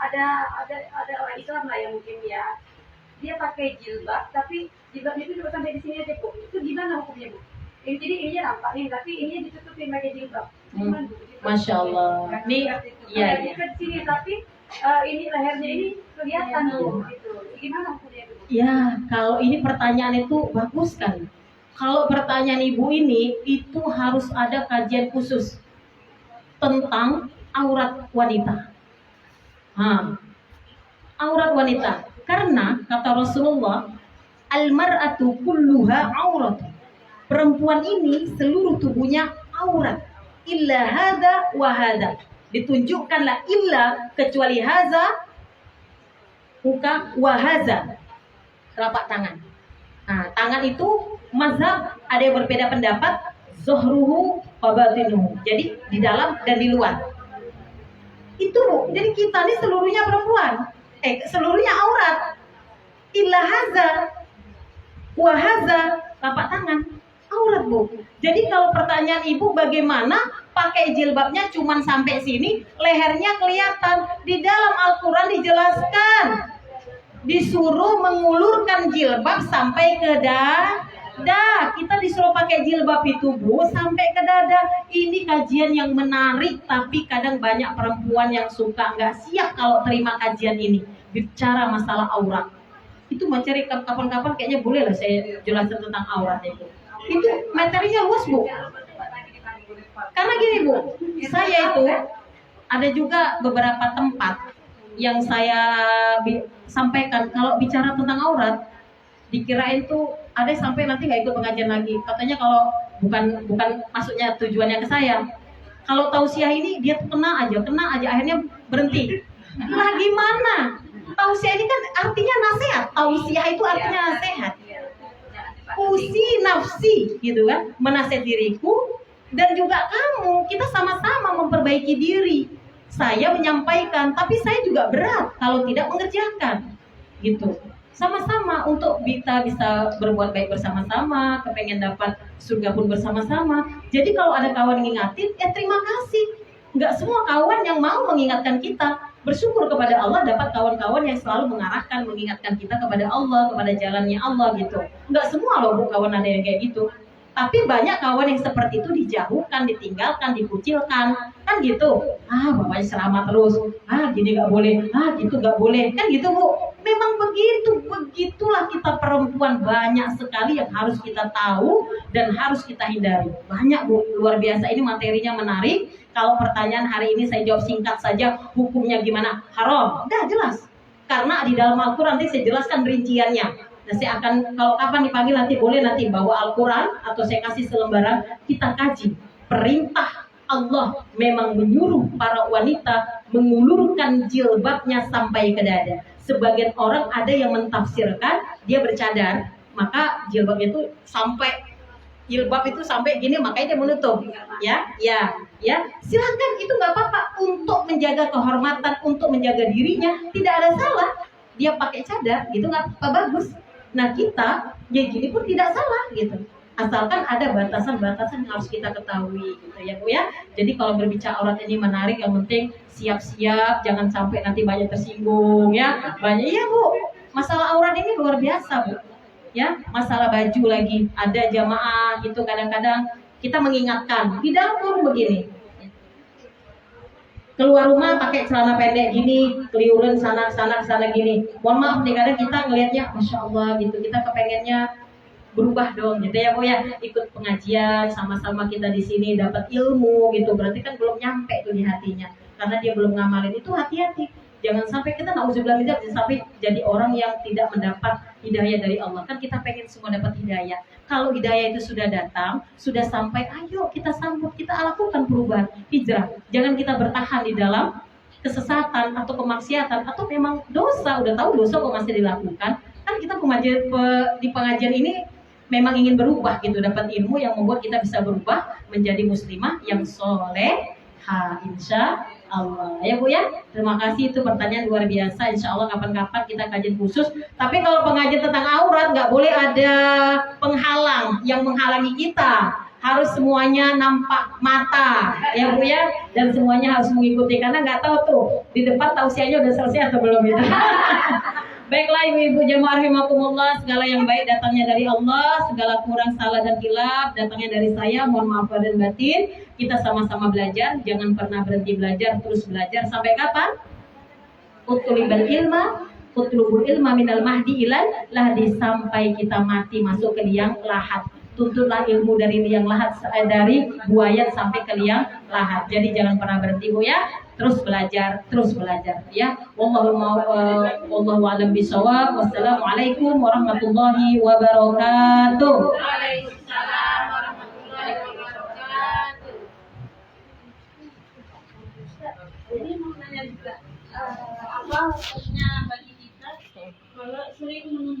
Ada orang Islam lah yang mungkin ya dia pakai jilbab tapi jilbabnya itu cuma sampai di sini aja Bu, itu gimana hukumnya Bu? Jadi ininya nampak nih tapi ininya ditutupin pakai jilbab. Masya Allah. Nih ya di sini tapi ini lehernya ini kelihatan Bu gitu. Gimana hukumnya Bu? Ya kalau ini pertanyaan itu bagus kan. Kalau pertanyaan ibu ini itu harus ada kajian khusus tentang aurat wanita. Aurat wanita, karena kata Rasulullah, almar'atu kulluha aurat. Perempuan ini seluruh tubuhnya aurat. Illa hadza wa hadza. Ditunjukkanlah illa kecuali hadza, muka, wa hadza, telapak tangan. Nah, tangan itu mazhab ada yang berbeda pendapat, zuhruhu wa batinuhu. Jadi di dalam dan di luar. Itu Bu. Jadi kita nih seluruhnya perempuan. Seluruhnya aurat. Illa haza wa haza, telapak tangan aurat Bu. Jadi kalau pertanyaan Ibu bagaimana pakai jilbabnya cuman sampai sini, lehernya kelihatan. Di dalam Al-Quran dijelaskan disuruh mengulurkan jilbab sampai ke dada. Kita disuruh pakai jilbab itu Bu sampai ke dada. Ini kajian yang menarik, tapi kadang banyak perempuan yang suka nggak siap kalau terima kajian ini. Bicara masalah aurat. Itu mencari kapan-kapan kayaknya boleh lah saya jelaskan tentang aurat itu. Itu materinya luas Bu. Karena gini Bu, saya itu ada juga beberapa tempat yang saya sampaikan kalau bicara tentang aurat, dikirain tuh ada sampai nanti nggak ikut pengajian lagi. Katanya kalau bukan maksudnya tujuannya ke saya. Kalau tausiah ini dia tuh kena aja, akhirnya berhenti. Lah gimana? Tausiah ini kan artinya nasihat. Tausiah itu artinya nasihat. Usi nafsi gitu kan, menasihat diriku dan juga kamu. Kita sama-sama memperbaiki diri. Saya menyampaikan, tapi saya juga berat kalau tidak mengerjakan. Gitu. Sama-sama untuk kita bisa berbuat baik bersama-sama, kepengen dapat surga pun bersama-sama. Jadi kalau ada kawan ngingatin, terima kasih. Nggak semua kawan yang mau mengingatkan kita. Bersyukur kepada Allah dapat kawan-kawan yang selalu mengarahkan, mengingatkan kita kepada Allah, kepada jalannya Allah gitu. Nggak semua loh Bu kawan ada yang kayak gitu. Tapi banyak kawan yang seperti itu dijauhkan, ditinggalkan, dikucilkan. Kan gitu. Bapaknya selamat terus. Gini nggak boleh. Gitu nggak boleh. Kan gitu Bu. Memang begitu. Begitulah kita perempuan. Banyak sekali yang harus kita tahu dan harus kita hindari. Banyak Bu. Luar biasa. Ini materinya menarik. Kalau pertanyaan hari ini saya jawab singkat saja, hukumnya gimana? Haram. Udah jelas. Karena di dalam Al-Quran nanti saya jelaskan rinciannya. Dan saya akan, kalau kapan dipanggil nanti boleh nanti bawa Al-Quran atau saya kasih selembaran, kita kaji. Perintah Allah memang menyuruh para wanita mengulurkan jilbabnya sampai ke dada. Sebagian orang ada yang mentafsirkan dia bercadar, maka jilbabnya itu sampai jilbab itu sampai gini, makanya dia menutup. Ya, silakan, itu nggak apa-apa untuk menjaga kehormatan, untuk menjaga dirinya, tidak ada salah. Dia pakai cadar, gitu nggak apa-apa, bagus. Nah kita, ya gini pun tidak salah, gitu. Asalkan ada batasan-batasan yang harus kita ketahui, gitu ya Bu ya. Jadi kalau berbicara aurat ini menarik, yang penting siap-siap, jangan sampai nanti banyak tersinggung ya. Banyak ya Bu. Masalah aurat ini luar biasa Bu. Ya, masalah baju lagi, ada jamaah itu kadang-kadang kita mengingatkan di dapur begini, keluar rumah pakai celana pendek gini, keliuran sana gini. Mohon maaf nih, kadang kita ngelihatnya masya Allah gitu, kita kepengennya berubah dong gitu ya Bu ya, ikut pengajian sama-sama kita di sini dapat ilmu gitu, berarti kan belum nyampe tuh di hatinya karena dia belum ngamalin. Itu hati-hati, jangan sampai kita na'udzubillah sampai jadi orang yang tidak mendapat hidayah dari Allah. Kan kita pengen semua dapat hidayah. Kalau hidayah itu sudah datang, sudah sampai, ayo kita sambut, kita lakukan perubahan, hijrah. Jangan kita bertahan di dalam kesesatan atau kemaksiatan atau memang dosa, udah tahu dosa kok masih dilakukan. Kan kita di pengajian ini memang ingin berubah gitu, dapat ilmu yang membuat kita bisa berubah menjadi muslimah yang soleh. Insya Allah ya Bu ya. Terima kasih, itu pertanyaan luar biasa. Insya Allah kapan-kapan kita kajian khusus. Tapi kalau pengajian tentang aurat nggak boleh ada penghalang yang menghalangi kita. Harus semuanya nampak mata ya Bu ya. Dan semuanya harus mengikuti, karena nggak tahu tuh di depan tausiahnya udah selesai atau belum gitu. Baiklah ibu-ibu jemaah rahimakumullah, segala yang baik datangnya dari Allah, segala kurang salah dan hilaf datangnya dari saya. Mohon maaf dan batin. Kita sama-sama belajar, jangan pernah berhenti belajar, terus belajar sampai kapan? Utlubul ilma minal mahdi ilal lahdi, sampai kita mati masuk ke liang lahat. Tuntutlah ilmu dari liang lahat, dari buayan sampai ke liang lahat. Jadi jangan pernah berhenti Bu ya. Terus belajar ya. Wallahu a'lam bishawab. Wassalamualaikum warahmatullahi wabarakatuh. Waalaikumsalam warahmatullahi wabarakatuh. Jadi mau nanya juga, apa hukumnya bagi kita kalau sering